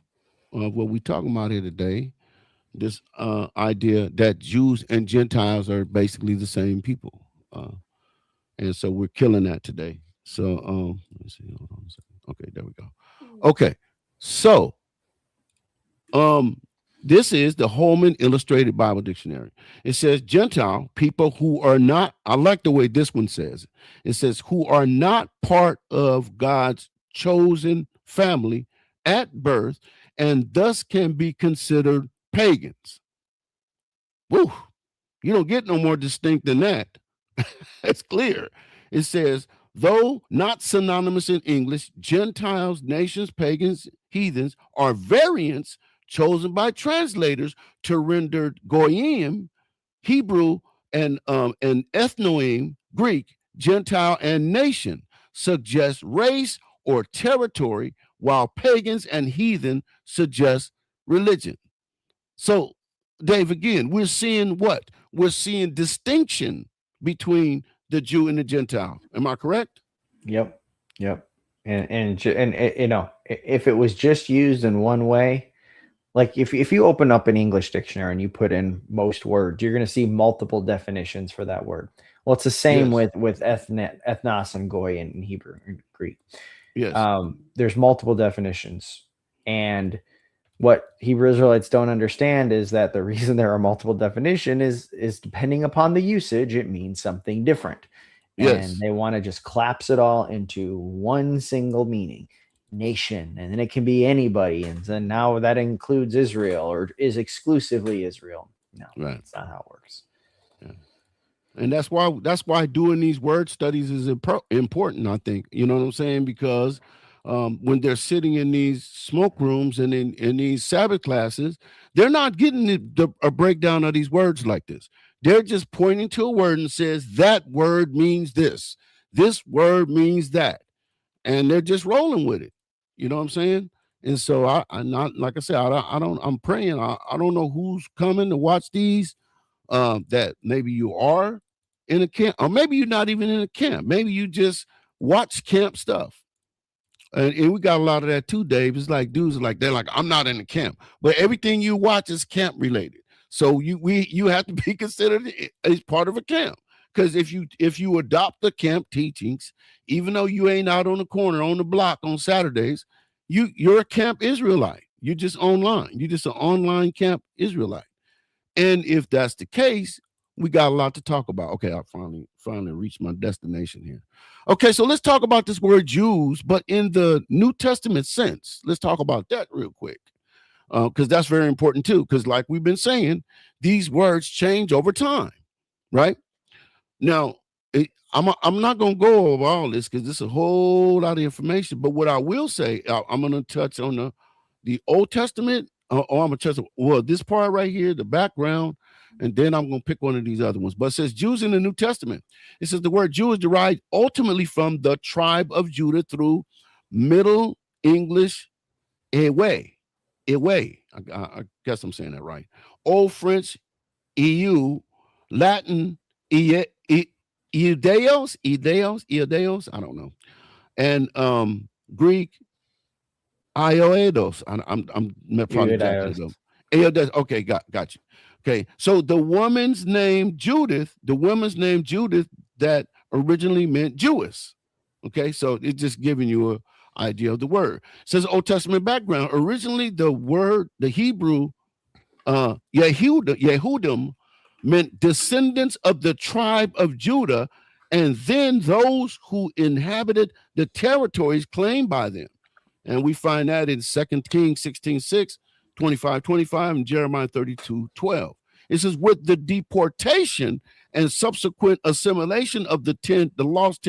of what we're talking about here today. This idea that Jews and Gentiles are basically the same people. And so we're killing that today. So let me see. Hold on a second. Okay, there we go. Okay, so this is the Holman Illustrated Bible Dictionary. It says Gentile, people who are not, I like the way this one says. It says who are not part of God's chosen family at birth and thus can be considered pagans. Woo! You don't get no more distinct than that. It's clear. It says, though not synonymous in English, Gentiles, nations, pagans, heathens are variants chosen by translators to render goyim, Hebrew, and ethnoim, Greek, Gentile, and nation, suggest race or territory, while pagans and heathen suggest religion. So, Dave, again, we're seeing what? We're seeing distinction between the Jew and the Gentile. Am I correct?
Yep. And you know, if it was just used in one way, like if you open up an English dictionary and you put in most words, you're going to see multiple definitions for that word. Well, it's the same with ethnos and goy in Hebrew and Greek.
Yes.
There's multiple definitions. And what Hebrew Israelites don't understand is that the reason there are multiple definitions is depending upon the usage, it means something different.
Yes.
And they want to just collapse it all into one single meaning. Nation, and then it can be anybody, and then now that includes Israel or is exclusively Israel. No,
right.
That's not how it works.
Yeah. And that's why doing these word studies is important, I think. You know what I'm saying? Because when they're sitting in these smoke rooms and in these Sabbath classes, they're not getting a breakdown of these words like this. They're just pointing to a word and says that word means this. This word means that. And they're just rolling with it. You know what I'm saying? And so I'm not, like I said, I'm praying. I don't know who's coming to watch these, that maybe you are in a camp, or maybe you're not even in a camp. Maybe you just watch camp stuff. And we got a lot of that too, Dave. It's like dudes are like, they're like, I'm not in the camp, but everything you watch is camp related. So you have to be considered as part of a camp. Because if you adopt the camp teachings, even though you ain't out on the corner on the block on Saturdays, you're a camp Israelite. You're just online. You're just an online camp Israelite. And if that's the case, we got a lot to talk about. Okay, I finally reached my destination here. Okay, so let's talk about this word Jews, but in the New Testament sense. Let's talk about that real quick. Because that's very important too. Because like we've been saying, these words change over time, right? Now, I'm not going to go over all this because this is a whole lot of information. But what I will say, I'm going to touch on the Old Testament. I'm going to touch on this part right here, the background, and then I'm going to pick one of these other ones. But it says Jews in the New Testament. It says the word Jew is derived ultimately from the tribe of Judah through Middle English Ewe. I guess I'm saying that right. Old French EU, Latin Iudeos, I don't know, and Greek Ioedos. I'm probably talking about. Okay, got you. Okay, so the woman's name Judith, that originally meant Jewess. Okay, so it's just giving you an idea of the word. It says Old Testament background. Originally, the Hebrew Yehudim meant descendants of the tribe of Judah, and then those who inhabited the territories claimed by them. And we find that in 2 Kings 16:6, 25:25, and Jeremiah 32:12. It says, with the deportation and subsequent assimilation of the 10 lost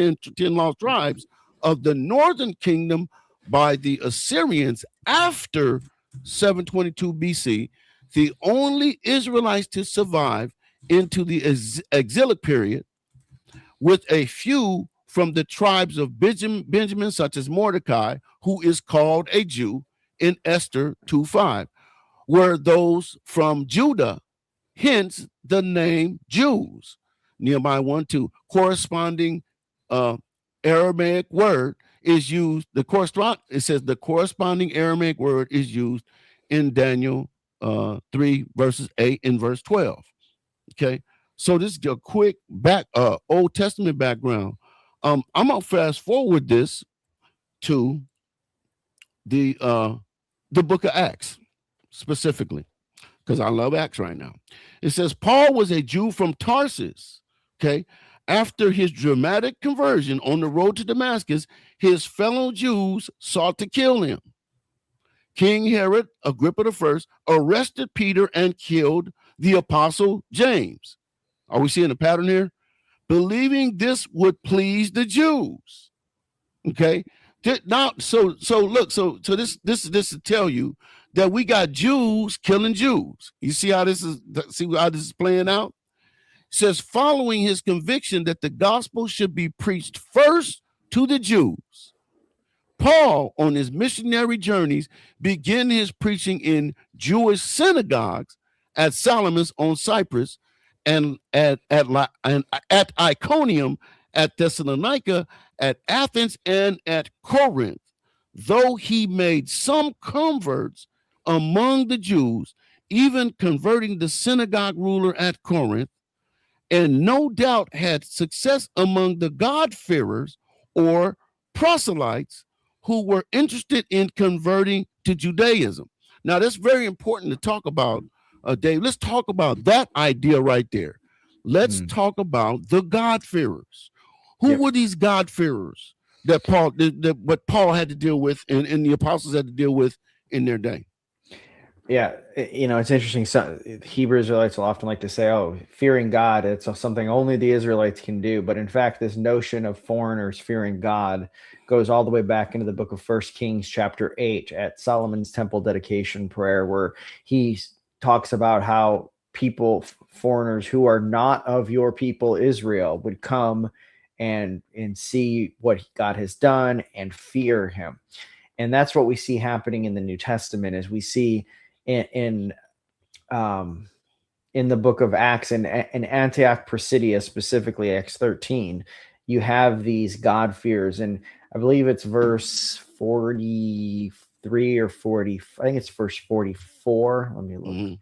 tribes of the northern kingdom by the Assyrians after 722 BC, the only Israelites to survive into the exilic period, with a few from the tribes of Benjamin, such as Mordecai, who is called a Jew in Esther 2:5, were those from Judah, hence the name Jews. Nehemiah 1:2, corresponding Aramaic word is used. It says the corresponding Aramaic word is used in Daniel 3 verses 8 and verse 12. Okay, so this is a quick Old Testament background. I'm gonna fast forward this to the book of Acts specifically, because I love Acts right now. It says Paul was a Jew from Tarsus. Okay, after his dramatic conversion on the road to Damascus, his fellow Jews sought to kill him. King Herod Agrippa I arrested Peter and killed the apostle James. Are we seeing a pattern here? Believing this would please the Jews. Okay. Now, so this to tell you that we got Jews killing Jews. You see how this is playing out? It says, following his conviction that the gospel should be preached first to the Jews, Paul, on his missionary journeys, began his preaching in Jewish synagogues at Salamis on Cyprus, and at Iconium, at Thessalonica, at Athens, and at Corinth. Though he made some converts among the Jews, even converting the synagogue ruler at Corinth, and no doubt had success among the God-fearers or proselytes who were interested in converting to Judaism. Now, that's very important to talk about, Dave. Let's talk about that idea right there. Let's talk about the God-fearers. Who were these God-fearers that what Paul had to deal with and the apostles had to deal with in their day?
Yeah, it's interesting. Hebrew Israelites will often like to say, oh, fearing God, it's something only the Israelites can do. But in fact, this notion of foreigners fearing God goes all the way back into the book of 1 Kings chapter 8 at Solomon's temple dedication prayer, where he talks about how people, foreigners who are not of your people Israel, would come and see what God has done and fear him. And that's what we see happening in the New Testament, as we see in the book of Acts, in Antioch Pisidia, specifically Acts 13, you have these God-fearers, and I believe it's verse 43 or 40. I think it's verse 44. Let me look.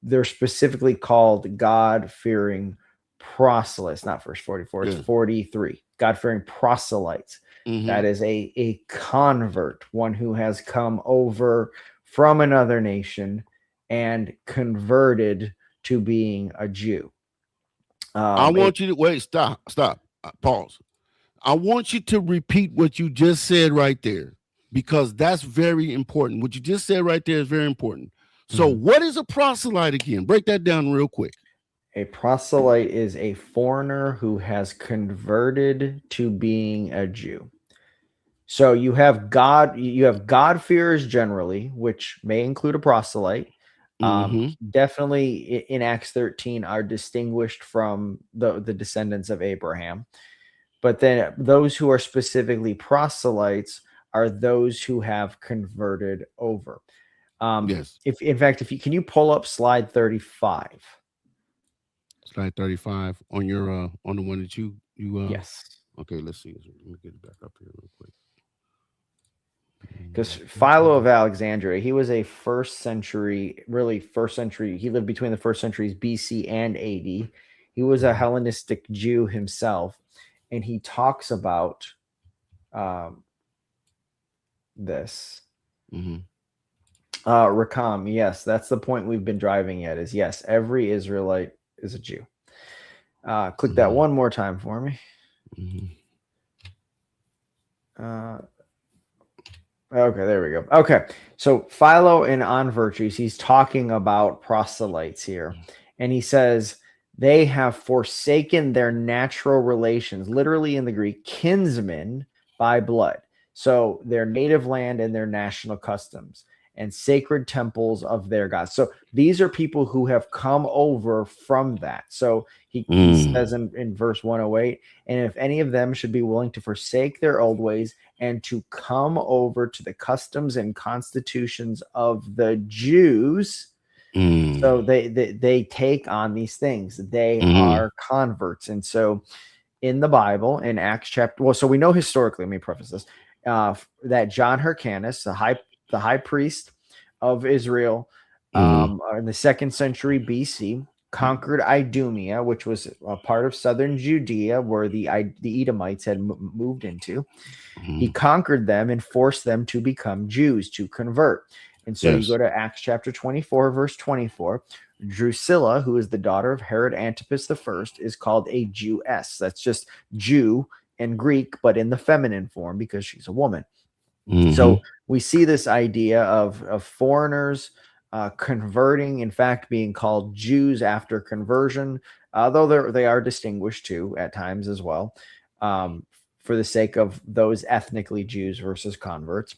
They're specifically called God-fearing proselytes, not verse 44. It's 43. God-fearing proselytes. That is a convert, one who has come over from another nation and converted to being a Jew.
I want you to wait, stop, pause. I want you to repeat what you just said right there, because that's very important. What you just said right there is very important. So what is a proselyte again? Break that down real quick.
A proselyte is a foreigner who has converted to being a Jew. So you have God-fearers generally, which may include a proselyte. Definitely in Acts 13 are distinguished from the descendants of Abraham. But then those who are specifically proselytes are those who have converted over.
Yes.
If in fact, can you pull up slide 35?
Slide 35 on your on the one that you
yes.
Okay, let's see. Let me get it back up here real quick.
Because Philo of Alexandria, he was a first century. He lived between the first centuries BC and AD. He was a Hellenistic Jew himself, and he talks about this. Rakam, yes, that's the point we've been driving at. Is yes, every Israelite is a Jew. Click that one more time for me. Okay, there we go. Okay, so Philo in On Virtues, he's talking about proselytes here, and he says they have forsaken their natural relations, literally in the Greek, kinsmen by blood. So their native land and their national customs and sacred temples of their gods. So these are people who have come over from that. So he says in verse 108, and if any of them should be willing to forsake their old ways and to come over to the customs and constitutions of the Jews, so they take on these things. They are converts. And so in the Bible, in Acts chapter, so we know historically, let me preface this, that John Hyrcanus, the high priest of Israel, in the 2nd century BC, conquered Idumea, which was a part of southern Judea where the Edomites had moved into. He conquered them and forced them to become Jews, to convert. And so you go to Acts chapter 24, verse 24. Drusilla, who is the daughter of Herod Antipas I, is called a Jewess. That's just Jew in Greek, but in the feminine form because she's a woman. So we see this idea of foreigners converting, in fact, being called Jews after conversion, though they are distinguished too at times as well, for the sake of those ethnically Jews versus converts.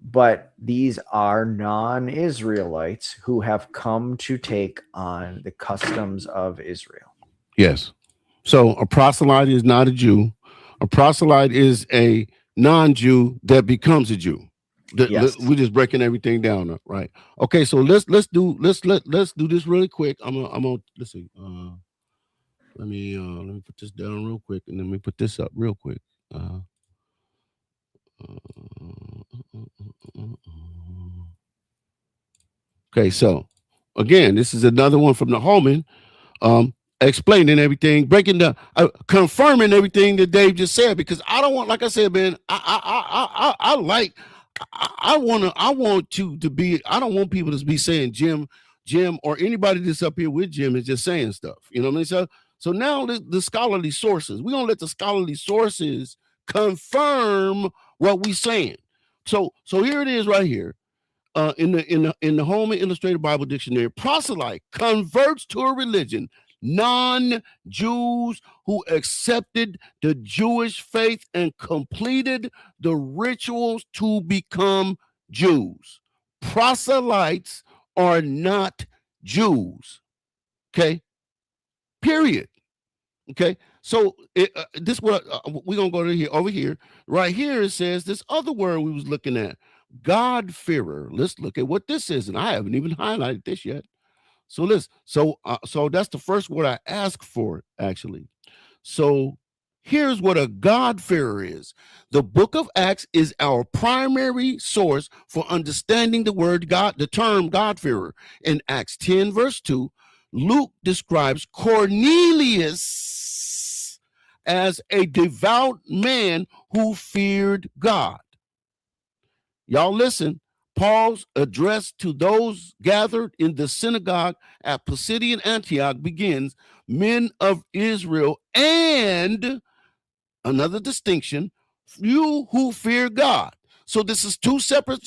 But these are non-Israelites who have come to take on the customs of Israel.
Yes. So a proselyte is not a Jew. A proselyte is a non-Jew that becomes a Jew. We're just breaking everything down, right? Okay, so let's do this really quick. I'm gonna let's see. Let me put this down real quick, and then we put this up real quick. Okay, so again, this is another one from the Holman, explaining everything, breaking down, confirming everything that Dave just said. Because I don't want, like I said, man, I don't want people to be saying Jim, or anybody that's up here with Jim is just saying stuff. You know what I mean? So now the scholarly sources, we're gonna let the scholarly sources confirm what we saying. So here it is right here. In the Holman Illustrated Bible Dictionary, proselyte converts to a religion, non-Jews who accepted the Jewish faith and completed the rituals to become Jews. Proselytes are not Jews. Okay. Period. Okay. So this what we're gonna go to here over here. Right here it says this other word we was looking at, God-fearer. Let's look at what this is, and I haven't even highlighted this yet. So so that's the first word I asked for, actually. So here's what a God-fearer is. The book of Acts is our primary source for understanding the word God, the term God-fearer. In Acts 10, verse 2, Luke describes Cornelius as a devout man who feared God. Y'all listen. Paul's address to those gathered in the synagogue at Pisidian Antioch begins, men of Israel, and another distinction, you who fear God. So this is two separate.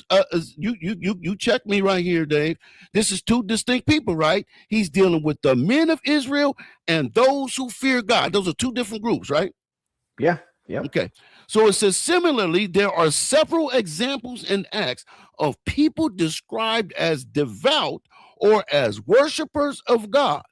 You check me right here, Dave. This is two distinct people, right? He's dealing with the men of Israel and those who fear God. Those are two different groups, right?
Yeah. Yep.
Okay. So it says, similarly, there are several examples in Acts of people described as devout or as worshipers of God.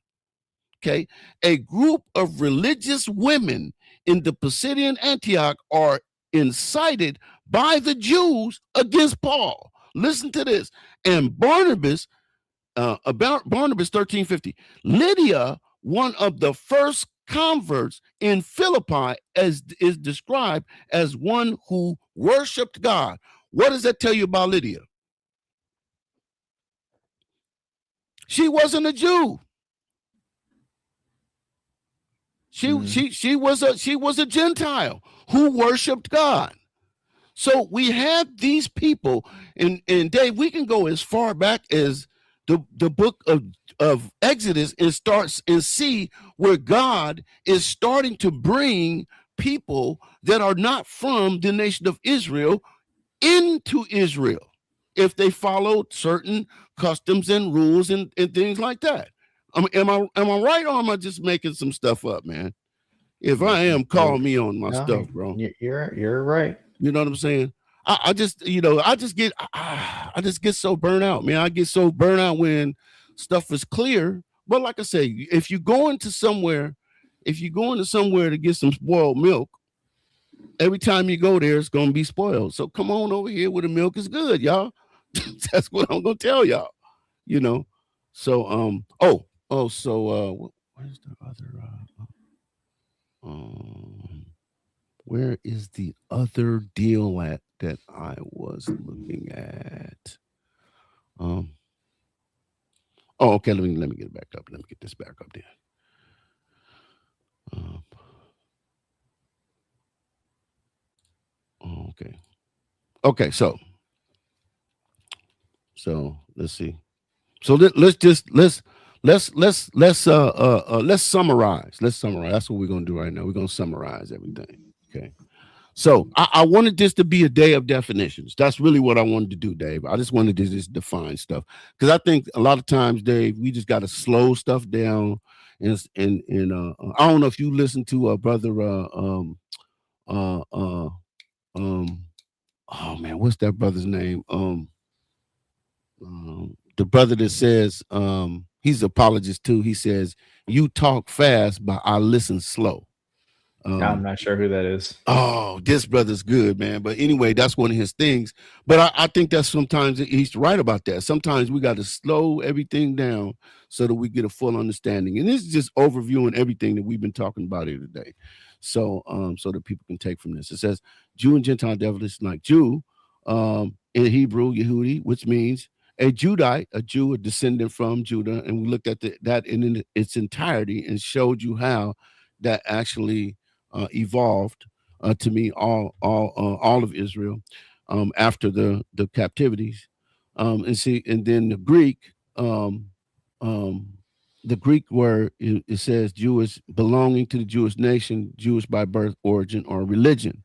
Okay. A group of religious women in the Pisidian Antioch are incited by the Jews against Paul. Listen to this. And Barnabas, about Barnabas 1350, Lydia, one of the first converts in Philippi, is described as one who worshiped God. What does that tell you about Lydia? She wasn't a Jew. She was a Gentile who worshiped God. So we have these people, and Dave, we can go as far back as the book of Exodus and starts and see where God is starting to bring people that are not from the nation of Israel into Israel if they followed certain customs and rules and things like that. Am I right, or am I just making some stuff up, man? If I am, call me on my stuff, bro.
You're right.
You know what I'm saying? I just get so burnt out, man. I get so burnt out when stuff is clear. But like I say, if you go into somewhere to get some spoiled milk, every time you go there, it's gonna be spoiled. So come on over here where the milk is good, y'all. That's what I'm gonna tell y'all. You know. So where's the other where is the other deal at that I was looking at? Okay, let me get it back up. Let me get this back up there. Okay, so let's see. So let's summarize. Let's summarize. That's what we're gonna do right now. We're gonna summarize everything. Okay. So I wanted this to be a day of definitions. That's really what I wanted to do, Dave. I just wanted to just define stuff, because I think a lot of times, Dave, we just got to slow stuff down. And I don't know if you listen to a brother. Oh man, what's that brother's name? The brother that says he's an apologist too. He says, "You talk fast, but I listen slow."
I'm not sure who that is.
Oh, this brother's good, man. But anyway, that's one of his things. But I think that sometimes he's right about that. Sometimes we got to slow everything down so that we get a full understanding. And this is just overviewing everything that we've been talking about here today. So that people can take from this. It says Jew and Gentile definition, like Jew in Hebrew, Yehudi, which means a Judite, a Jew, a descendant from Judah. And we looked at that in its entirety and showed you how that actually evolved to mean all of Israel after the captivities, and then the Greek word, it says Jewish, belonging to the Jewish nation, Jewish by birth, origin, or religion.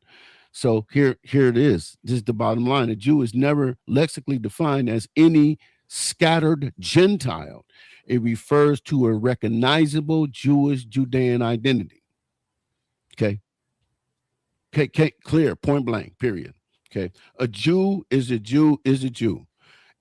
So here it is. This is the bottom line. A Jew is never lexically defined as any scattered Gentile. It refers to a recognizable Jewish Judean identity. Okay, clear, point blank, period. Okay, a Jew is a Jew is a Jew.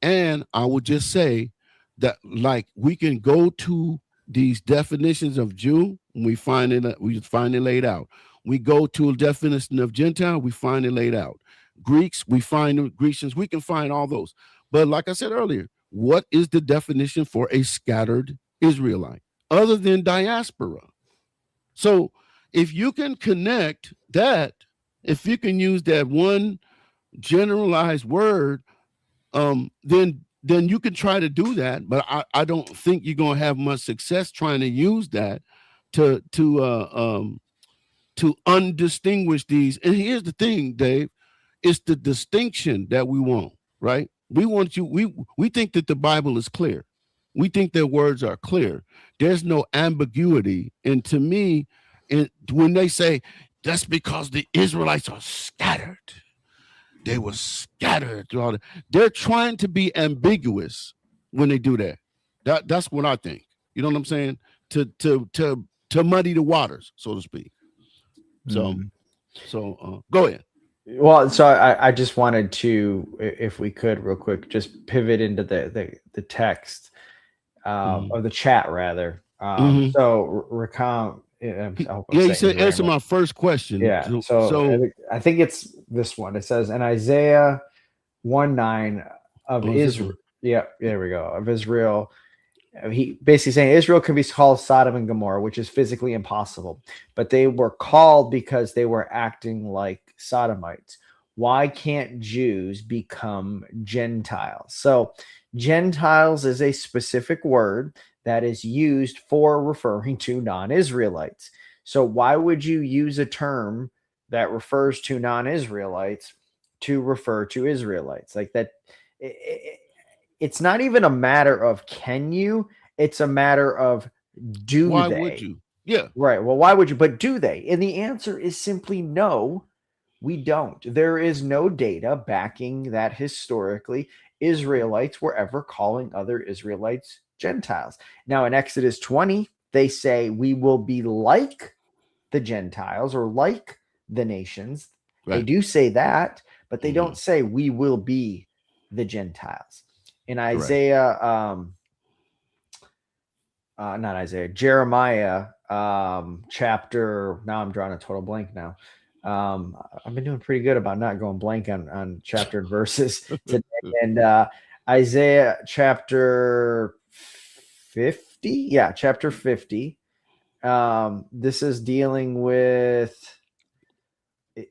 And I would just say that, like, we can go to these definitions of Jew, and we find it laid out. We go to a definition of Gentile, we find it laid out. Greeks, we find Grecians, we can find all those. But like I said earlier, what is the definition for a scattered Israelite other than diaspora? So if you can connect that, if you can use that one generalized word, then you can try to do that. But I don't think you're gonna have much success trying to use that to undistinguish these. And here's the thing, Dave, it's the distinction that we want, right? We think that the Bible is clear. We think their words are clear. There's no ambiguity. And to me, when they say that's because the Israelites are scattered, They were scattered throughout it. They're trying to be ambiguous when they do that. That's what I think. You know what I'm saying? To muddy the waters, so to speak. So go ahead.
Well, so I just wanted to, if we could, real quick, just pivot into the text or the chat rather. So recount.
He said answer my first question.
Yeah. So I think it's this one. It says in Isaiah 1:9 of Israel. Yeah, there we go. Of Israel. He basically saying Israel can be called Sodom and Gomorrah, which is physically impossible, but they were called because they were acting like Sodomites. Why can't Jews become Gentiles? So Gentiles is a specific word that is used for referring to non-Israelites. So why would you use a term that refers to non-Israelites to refer to Israelites? Like that, it's not even a matter of can you, it's a matter of do
why
they?
Why would you? Yeah.
Right. Well, why would you? But do they? And the answer is simply no, we don't. There is no data backing that historically Israelites were ever calling other Israelites Gentiles. Now in Exodus 20, they say we will be like the Gentiles or like the nations. Right. They do say that, but they don't say we will be the Gentiles. In Isaiah, not Isaiah, Jeremiah chapter, now I'm drawing a total blank now. I've been doing pretty good about not going blank on chapter and verses today. And Isaiah chapter 50. Yeah, chapter 50. This is dealing with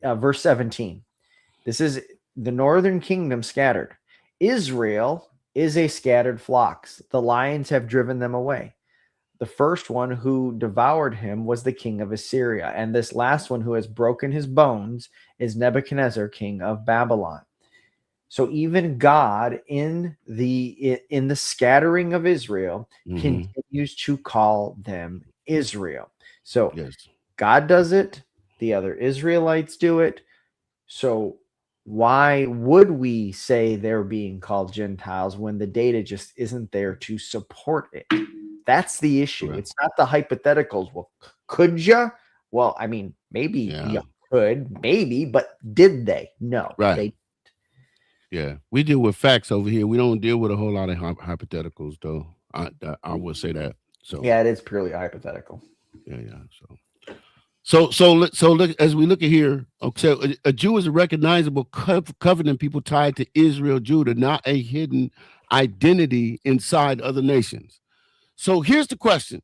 verse 17. This is the northern kingdom scattered. Israel is a scattered flocks. The lions have driven them away. The first one who devoured him was the king of Assyria. And this last one who has broken his bones is Nebuchadnezzar, king of Babylon. So even God in the scattering of Israel continues to call them Israel. So God does it. The other Israelites do it. So why would we say they're being called Gentiles when the data just isn't there to support it? That's the issue. Right. It's not the hypotheticals. Well, could you? Well, I mean, maybe you could, maybe, but did they? No.
Right. We deal with facts over here. We don't deal with a whole lot of hypotheticals, though. I would say that. So
yeah, it is purely hypothetical.
So look, as we look at here, okay, a Jew is a recognizable covenant people tied to Israel, Judah, not a hidden identity inside other nations. So here's the question.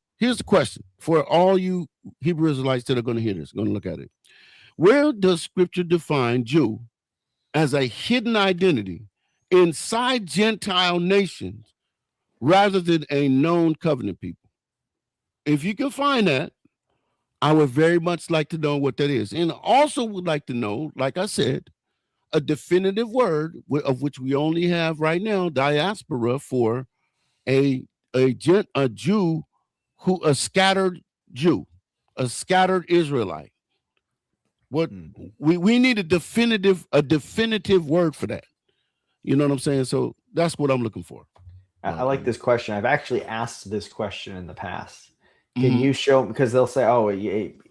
For all you Hebrew Israelites that are going to hear this, going to look at it. Where does Scripture define Jew as a hidden identity inside Gentile nations rather than a known covenant people? If you can find that, I would very much like to know what that is. And also would like to know, like I said, a definitive word of which we only have right now, diaspora, for a Jew a scattered Jew, a scattered Israelite. What we need a definitive word for that. You know what I'm saying? So that's what I'm looking for.
I like this question. I've actually asked this question in the past. Can you show, because they'll say, oh,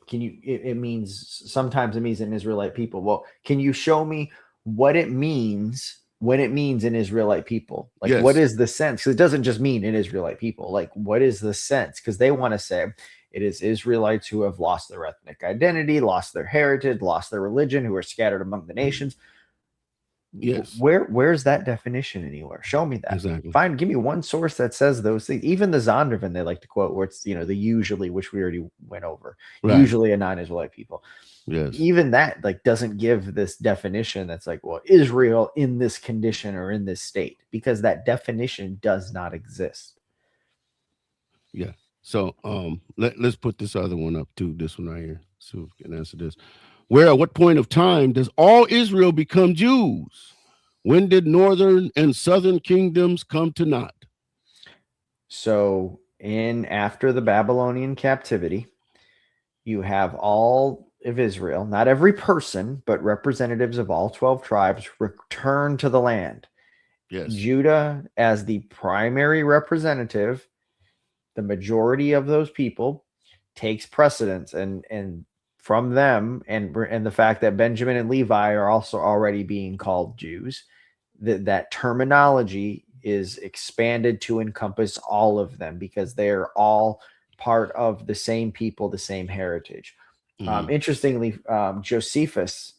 can you, it means, sometimes it means an Israelite people. Well, can you show me what it means when it means an Israelite people? Like, what is the sense? Because it doesn't just mean an Israelite people. Like, what is the sense? Because they want to say it is Israelites who have lost their ethnic identity, lost their heritage, lost their religion, who are scattered among the nations.
Yes.
Where's that definition anywhere? Show me that.
Exactly.
Fine. Give me one source that says those things. Even the Zondervan, they like to quote, where it's, the usually, which we already went over, usually a non-Israelite people.
Yes.
Even that doesn't give this definition that's like, well, Israel in this condition or in this state, because that definition does not exist.
Yeah. So let's put this other one up too. This one right here. So we can answer this. Where at what point of time does all Israel become Jews? When did northern and southern kingdoms come to naught?
So after the Babylonian captivity, you have all of Israel, not every person, but representatives of all 12 tribes, return to the land.
Yes.
Judah, as the primary representative, the majority of those people, takes precedence, and from them, and the fact that Benjamin and Levi are also already being called Jews, that terminology is expanded to encompass all of them, because they're all part of the same people, the same heritage. Interestingly, Josephus,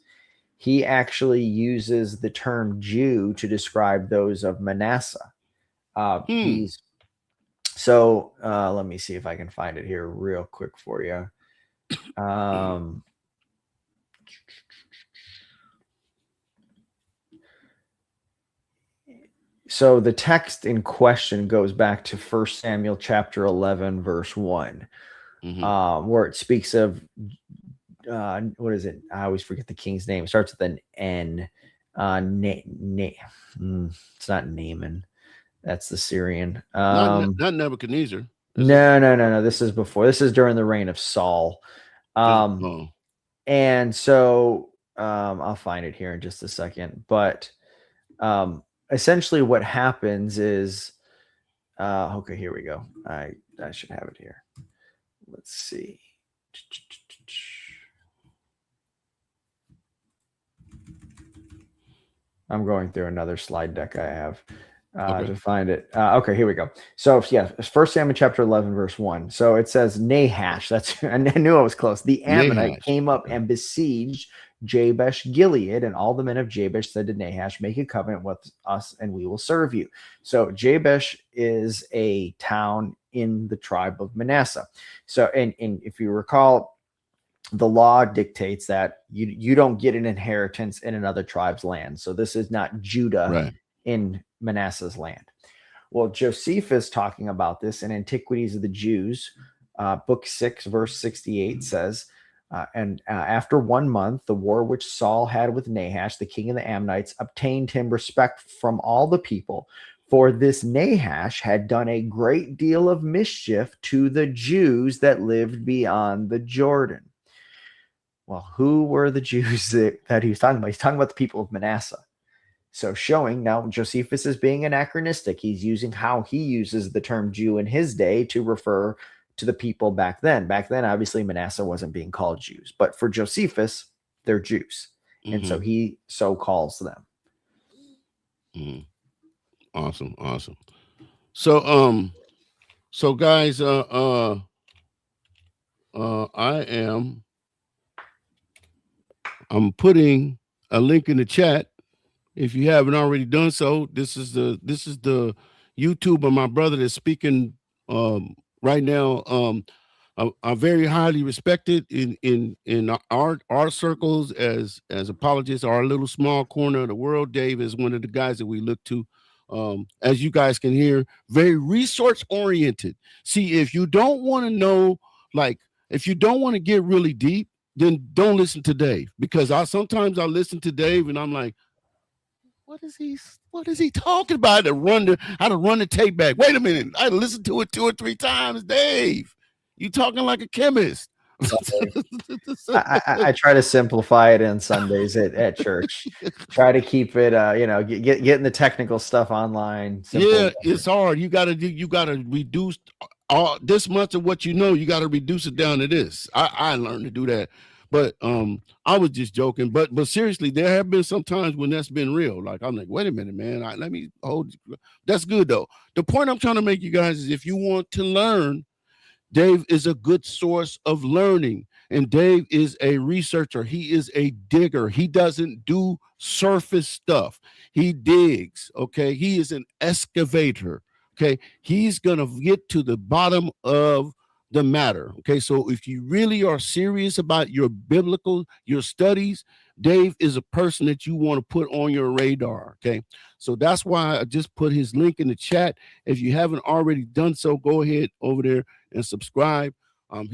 he actually uses the term Jew to describe those of Manasseh. Let me see if I can find it here real quick for you. So the text in question goes back to 1 Samuel chapter 11, verse 1, where it speaks of, what is it? I always forget the king's name. It starts with an N. It's not Naaman. That's the Syrian.
Not Nebuchadnezzar.
No. This is before. This is during the reign of Saul. And so I'll find it here in just a second. But essentially what happens is, okay, here we go. I should have it here. Let's see. I'm going through another slide deck I have to find it. Okay, here we go. So yeah, 1 Samuel chapter 11, verse 1. So it says Nahash. I knew I was close. The Ammonite came up and besieged Jabesh Gilead, and all the men of Jabesh said to Nahash, make a covenant with us and we will serve you. So Jabesh is a town in the tribe of Manasseh. So, and if you recall, the law dictates that you don't get an inheritance in another tribe's land. So this is not Judah in Manasseh's land. Well, Josephus talking about this in Antiquities of the Jews, book 6, verse 68 says, after 1 month, the war which Saul had with Nahash, the king of the Ammonites, obtained him respect from all the people. For this Nahash had done a great deal of mischief to the Jews that lived beyond the Jordan. Well, who were the Jews that he was talking about? He's talking about the people of Manasseh. So showing now Josephus is being anachronistic. He's using how he uses the term Jew in his day to refer to the people back then. Back then, obviously, Manasseh wasn't being called Jews. But for Josephus, they're Jews. And so he so calls them.
Awesome. So, guys, I'm putting a link in the chat. If you haven't already done so, this is the YouTube of my brother that's speaking right now. I'm very highly respected in our circles as apologists, our little small corner of the world. Dave is one of the guys that we look to. As you guys can hear, very resource oriented. See, if you don't want to know, if you don't want to get really deep, then don't listen to Dave, because sometimes I listen to Dave and I'm like, what is he talking about? How to run the tape back. Wait a minute. I listened to it 2 or 3 times. Dave, you talking like a chemist.
I try to simplify it on Sundays at church. Try to keep it, getting the technical stuff online.
Yeah, it's hard. You gotta reduce all this much of what you know. You got to reduce it down to this. I learned to do that, but I was just joking. But seriously, there have been some times when that's been real. Like, I'm like, wait a minute, man. Let me hold. That's good though. The point I'm trying to make, you guys, is if you want to learn, Dave is a good source of learning. And Dave is a researcher. He is a digger. He doesn't do surface stuff. He digs, okay? He is an excavator, okay? He's going to get to the bottom of the matter, okay? So if you really are serious about your studies, Dave is a person that you want to put on your radar, okay? So that's why I just put his link in the chat. If you haven't already done so, go ahead over there and subscribe.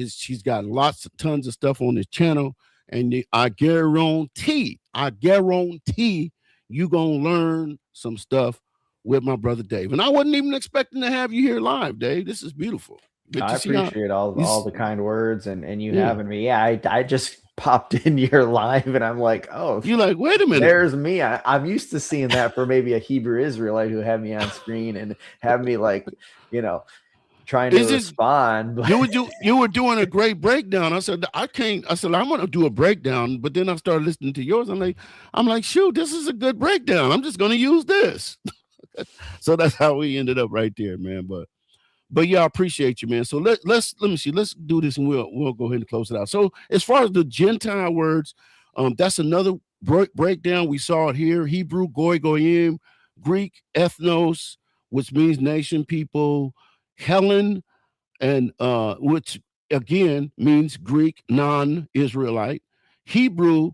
She's got tons of stuff on his channel, and I guarantee you gonna learn some stuff with my brother Dave. And I wasn't even expecting to have you here live, Dave. This is beautiful.
I appreciate all the kind words and you having me. Yeah, I just popped in your live, and I'm like, oh,
you're like, wait a minute,
there's me. I'm used to seeing that for maybe a Hebrew Israelite who had me on screen and have me like, trying to respond.
You were doing a great breakdown. I said, I'm going to do a breakdown, but then I started listening to yours. I'm like, shoot, this is a good breakdown. I'm just going to use this. So that's how we ended up right there, man. But yeah, I appreciate you, man. So let me see. Let's do this, and we'll go ahead and close it out. So as far as the Gentile words, that's another breakdown. We saw it here: Hebrew, goyim, Greek, ethnos, which means nation, people, Hellen, and which again means Greek, non-Israelite, Hebrew,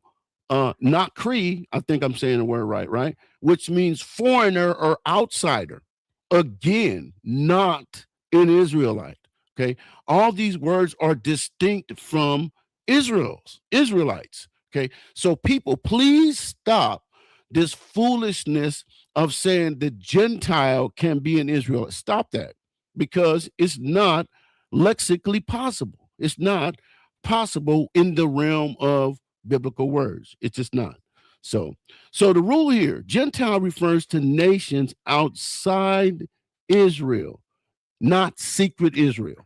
not Cree. I think I'm saying the word right? Which means foreigner or outsider. Again, not an Israelite. Okay, all these words are distinct from Israelites. Okay, so people, please stop this foolishness of saying the Gentile can be an Israelite. Stop that, because it's not lexically possible. It's not possible in the realm of biblical words. It's just not. So the rule here: Gentile refers to nations outside Israel, not secret Israel.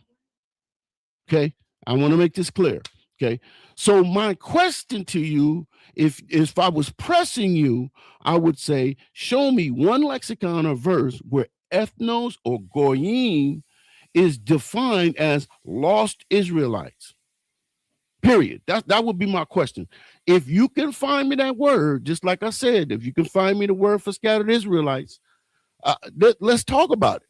Okay, I want to make this clear. Okay, so my question to you, if I was pressing you, I would say, show me one lexicon or verse where ethnos or goyim is defined as lost Israelites. Period. That would be my question. If you can find me that word, just like I said, if you can find me the word for scattered Israelites, let's talk about it.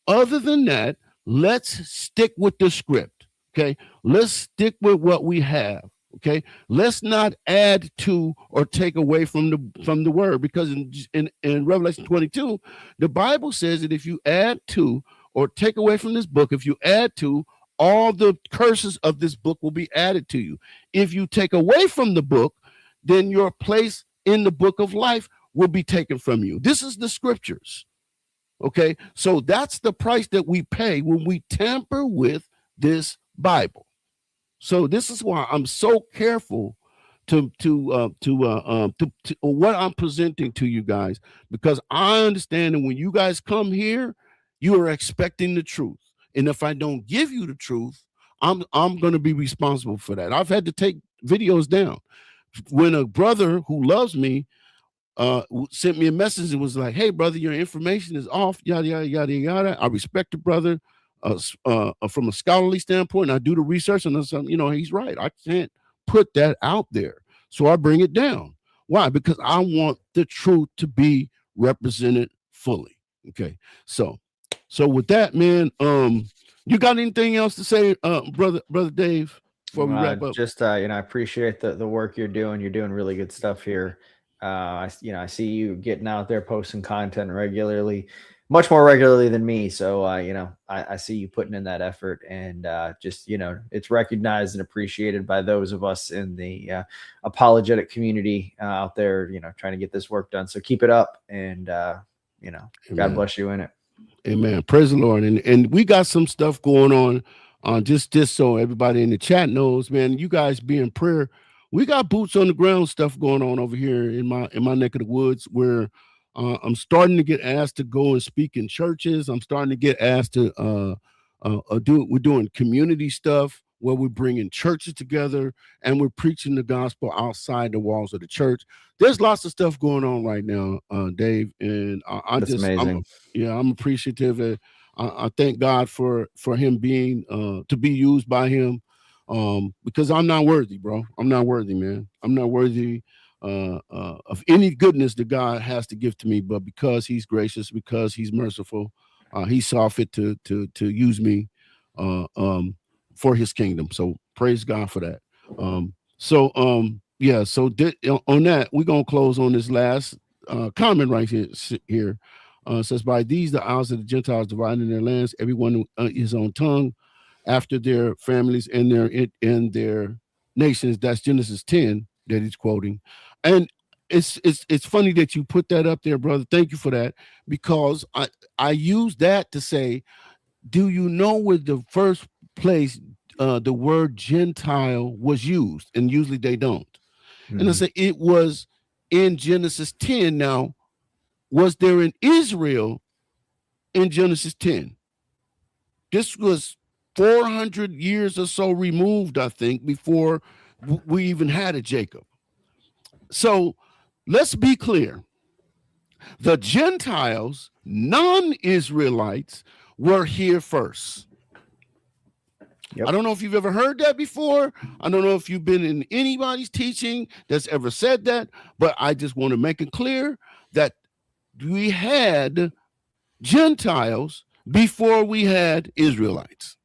Other than that, let's stick with the script. Okay, let's stick with what we have. Okay, let's not add to or take away from the word, because in Revelation 22, the Bible says that if you add to or take away from this book, if you add to, all the curses of this book will be added to you. If you take away from the book, then your place in the book of life will be taken from you. This is the scriptures. Okay, so that's the price that we pay when we tamper with this Bible. So this is why I'm so careful to what I'm presenting to you guys, because I understand that when you guys come here, you are expecting the truth. And if I don't give you the truth, I'm going to be responsible for that. I've had to take videos down. When a brother who loves me sent me a message and was like, hey, brother, your information is off, yada, yada, yada, yada. I respect the brother from a scholarly standpoint. And I do the research, and he's right. I can't put that out there. So I bring it down. Why? Because I want the truth to be represented fully. Okay. So with that, man, you got anything else to say, brother Dave, before we wrap up?
Just I appreciate the work you're doing. You're doing really good stuff here. I see you getting out there posting content regularly, much more regularly than me. So I see you putting in that effort, and it's recognized and appreciated by those of us in the apologetic community out there, trying to get this work done. So keep it up, and God bless you in it.
Amen. Praise the Lord. And we got some stuff going on just so everybody in the chat knows, man, you guys be in prayer. We got boots on the ground stuff going on over here in my neck of the woods, where I'm starting to get asked to go and speak in churches. I'm starting to get asked to we're doing community stuff where we're bringing churches together and we're preaching the gospel outside the walls of the church. There's lots of stuff going on right now, Dave, and
That's amazing.
I'm appreciative. I thank God for him being to be used by him, because I'm not worthy, bro. I'm not worthy, man. I'm not worthy of any goodness that God has to give to me, but because he's gracious, because he's merciful, he saw fit to use me for his kingdom. So praise God for that. So on that, we're gonna close on this last comment right here. Says, by these the isles of the Gentiles dividing their lands, everyone his own tongue, after their families and their nations. That's Genesis 10 that he's quoting. And it's funny that you put that up there, brother. Thank you for that, because I use that to say, do you know where the first place the word Gentile was used, and usually they don't. And I said it was in Genesis 10. Now, was there an Israel in Genesis 10? This was 400 years or so removed, I think, before we even had a Jacob. So let's be clear. The Gentiles, non-Israelites, were here first. Yep. I don't know if you've ever heard that before. I don't know if you've been in anybody's teaching that's ever said that, but I just want to make it clear that we had Gentiles before we had Israelites.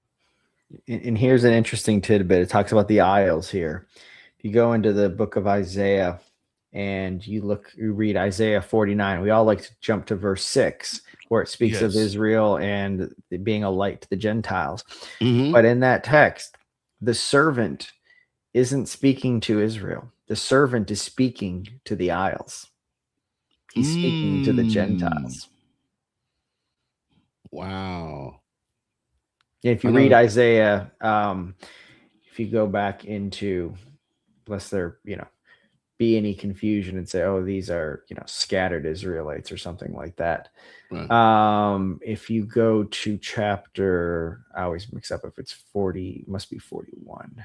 And here's an interesting tidbit. It talks about the isles here. If you go into the book of Isaiah and you read Isaiah 49, we all like to jump to verse 6, where it speaks of Israel and being a light to the Gentiles. But in that text, the servant isn't speaking to Israel. The servant is speaking to the isles. He's speaking to the Gentiles.
Wow.
If you read Isaiah, if you go back into, lest there, be any confusion and say, oh, these are, scattered Israelites or something like that. Right. If you go to chapter, I always mix up if it's 40, must be 41.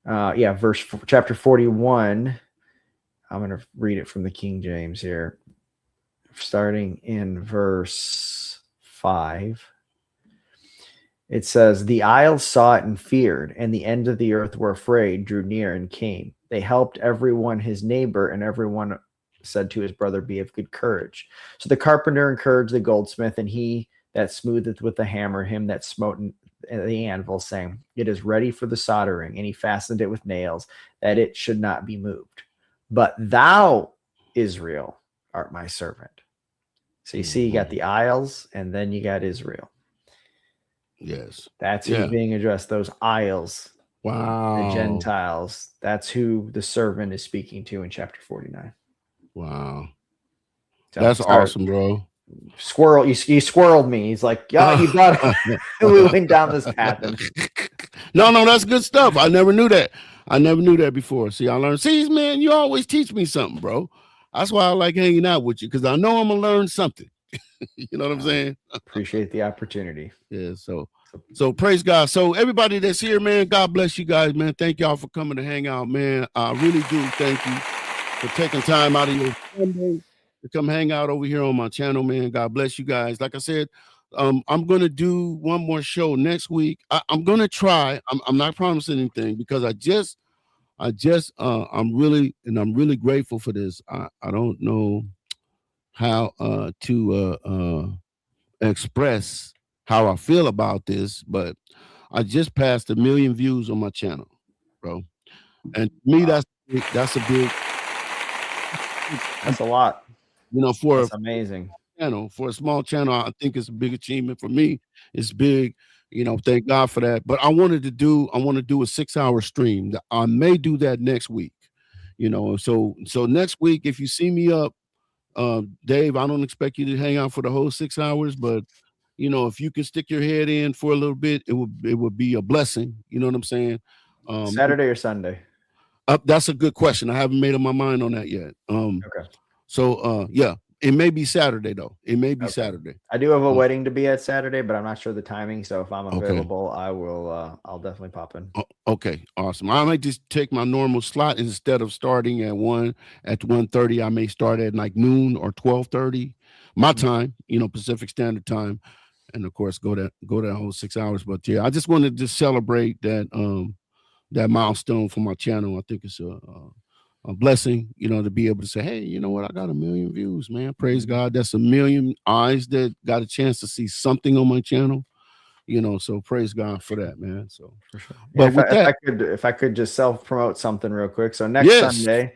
Chapter 41. I'm going to read it from the King James here, starting in verse 5. It says, the isles saw it and feared, and the ends of the earth were afraid, drew near and came. They helped everyone his neighbor, and everyone said to his brother, be of good courage. So the carpenter encouraged the goldsmith, and he that smootheth with the hammer him that smote the anvil, saying, it is ready for the soldering. And he fastened it with nails, that it should not be moved. But thou, Israel, art my servant. So you see, you got the isles, and then you got Israel.
Yes.
That's who's being addressed, those isles.
Wow.
The Gentiles. That's who the servant is speaking to in chapter 49.
Wow.
So,
that's awesome, bro.
Squirrel, you squirreled me. He's like, yeah, you brought we went down this path. And...
No, that's good stuff. I never knew that. I never knew that before. See, I learned. See, man, you always teach me something, bro. That's why I like hanging out with you, because I know I'm gonna learn something. You know what I'm saying?
Appreciate the opportunity.
Yeah. So praise God. So everybody that's here, man, God bless you guys, man. Thank y'all for coming to hang out, man. I really do thank you for taking time out of your Sunday to come hang out over here on my channel, man. God bless you guys. Like I said, I'm gonna do one more show next week. I'm gonna try. I'm not promising anything, because I'm really grateful for this. I don't know how to express how I feel about this, but I just passed 1 million views on my channel, bro. And to me, that's a big,
that's a lot.
For
that's amazing.
For a small channel, I think it's a big achievement for me. It's big, thank God for that. But I want to do a 6-hour stream. I may do that next week. So next week, if you see me up, Dave, I don't expect you to hang out for the whole 6 hours, but if you can stick your head in for a little bit, it would be a blessing. You know what I'm saying?
Saturday or Sunday?
That's a good question. I haven't made up my mind on that yet.
Okay.
So it may be Saturday though. It may be Saturday.
I do have a wedding to be at Saturday, but I'm not sure the timing. So if I'm available, I will. I'll definitely pop in.
Okay, awesome. I might just take my normal slot instead of starting at 1:30. I may start at like noon or 12:30 my time. Pacific Standard Time, and of course go that whole 6 hours. But yeah, I just wanted to celebrate that milestone for my channel. I think it's a blessing, to be able to say, hey, you know what? I got 1 million views, man. Praise God. That's 1 million eyes that got a chance to see something on my channel, so praise God for that, man. So,
for sure.
But
if I could just self-promote something real quick. So next Sunday,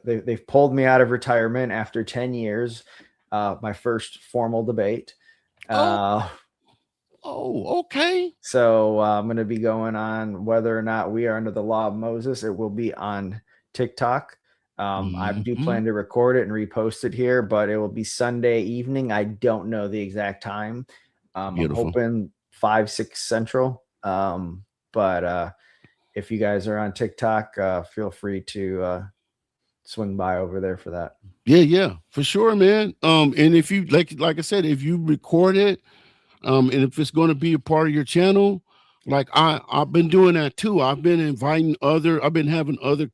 they've pulled me out of retirement after 10 years, my first formal debate.
Okay.
So I'm going to be going on whether or not we are under the law of Moses. It will be on TikTok. I do plan to record it and repost it here, but it will be Sunday evening. I don't know the exact time. I'm hoping 5, 6 Central. But if you guys are on TikTok, feel free to swing by over there for that.
Yeah, for sure, man. And if you like I said, if you record it, and if it's going to be a part of your channel, like I've been doing that too. I've been inviting I've been having other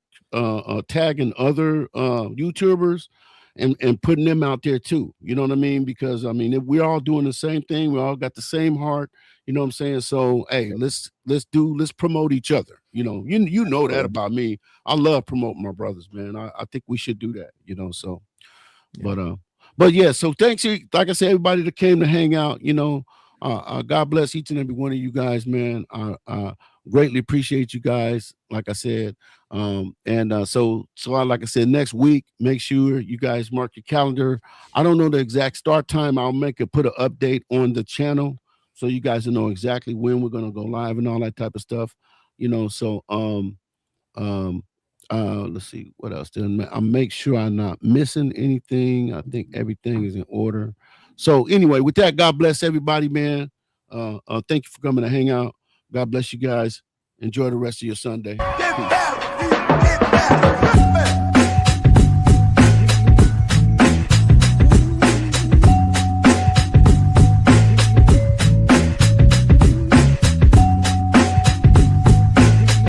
tagging other YouTubers and putting them out there too. You know what I mean? Because I mean, we're all doing the same thing. We all got the same heart. You know what I'm saying? So hey, let's promote each other. You know, you know that about me. I love promoting my brothers, man. I think we should do that. You know, so but yeah. So thanks, like I said, everybody that came to hang out. You know, God bless each and every one of you guys, man. I greatly appreciate you guys. Like I said, so like I said, next week, make sure you guys mark your calendar. I don't know the exact start time. I'll put an update on the channel so you guys will know exactly when we're gonna go live and all that type of stuff. You know, so let's see what else. I'll make sure I'm not missing anything. I think everything is in order. So anyway, with that, God bless everybody, man. Thank you for coming to hang out. God bless you guys. Enjoy the rest of your Sunday. Peace.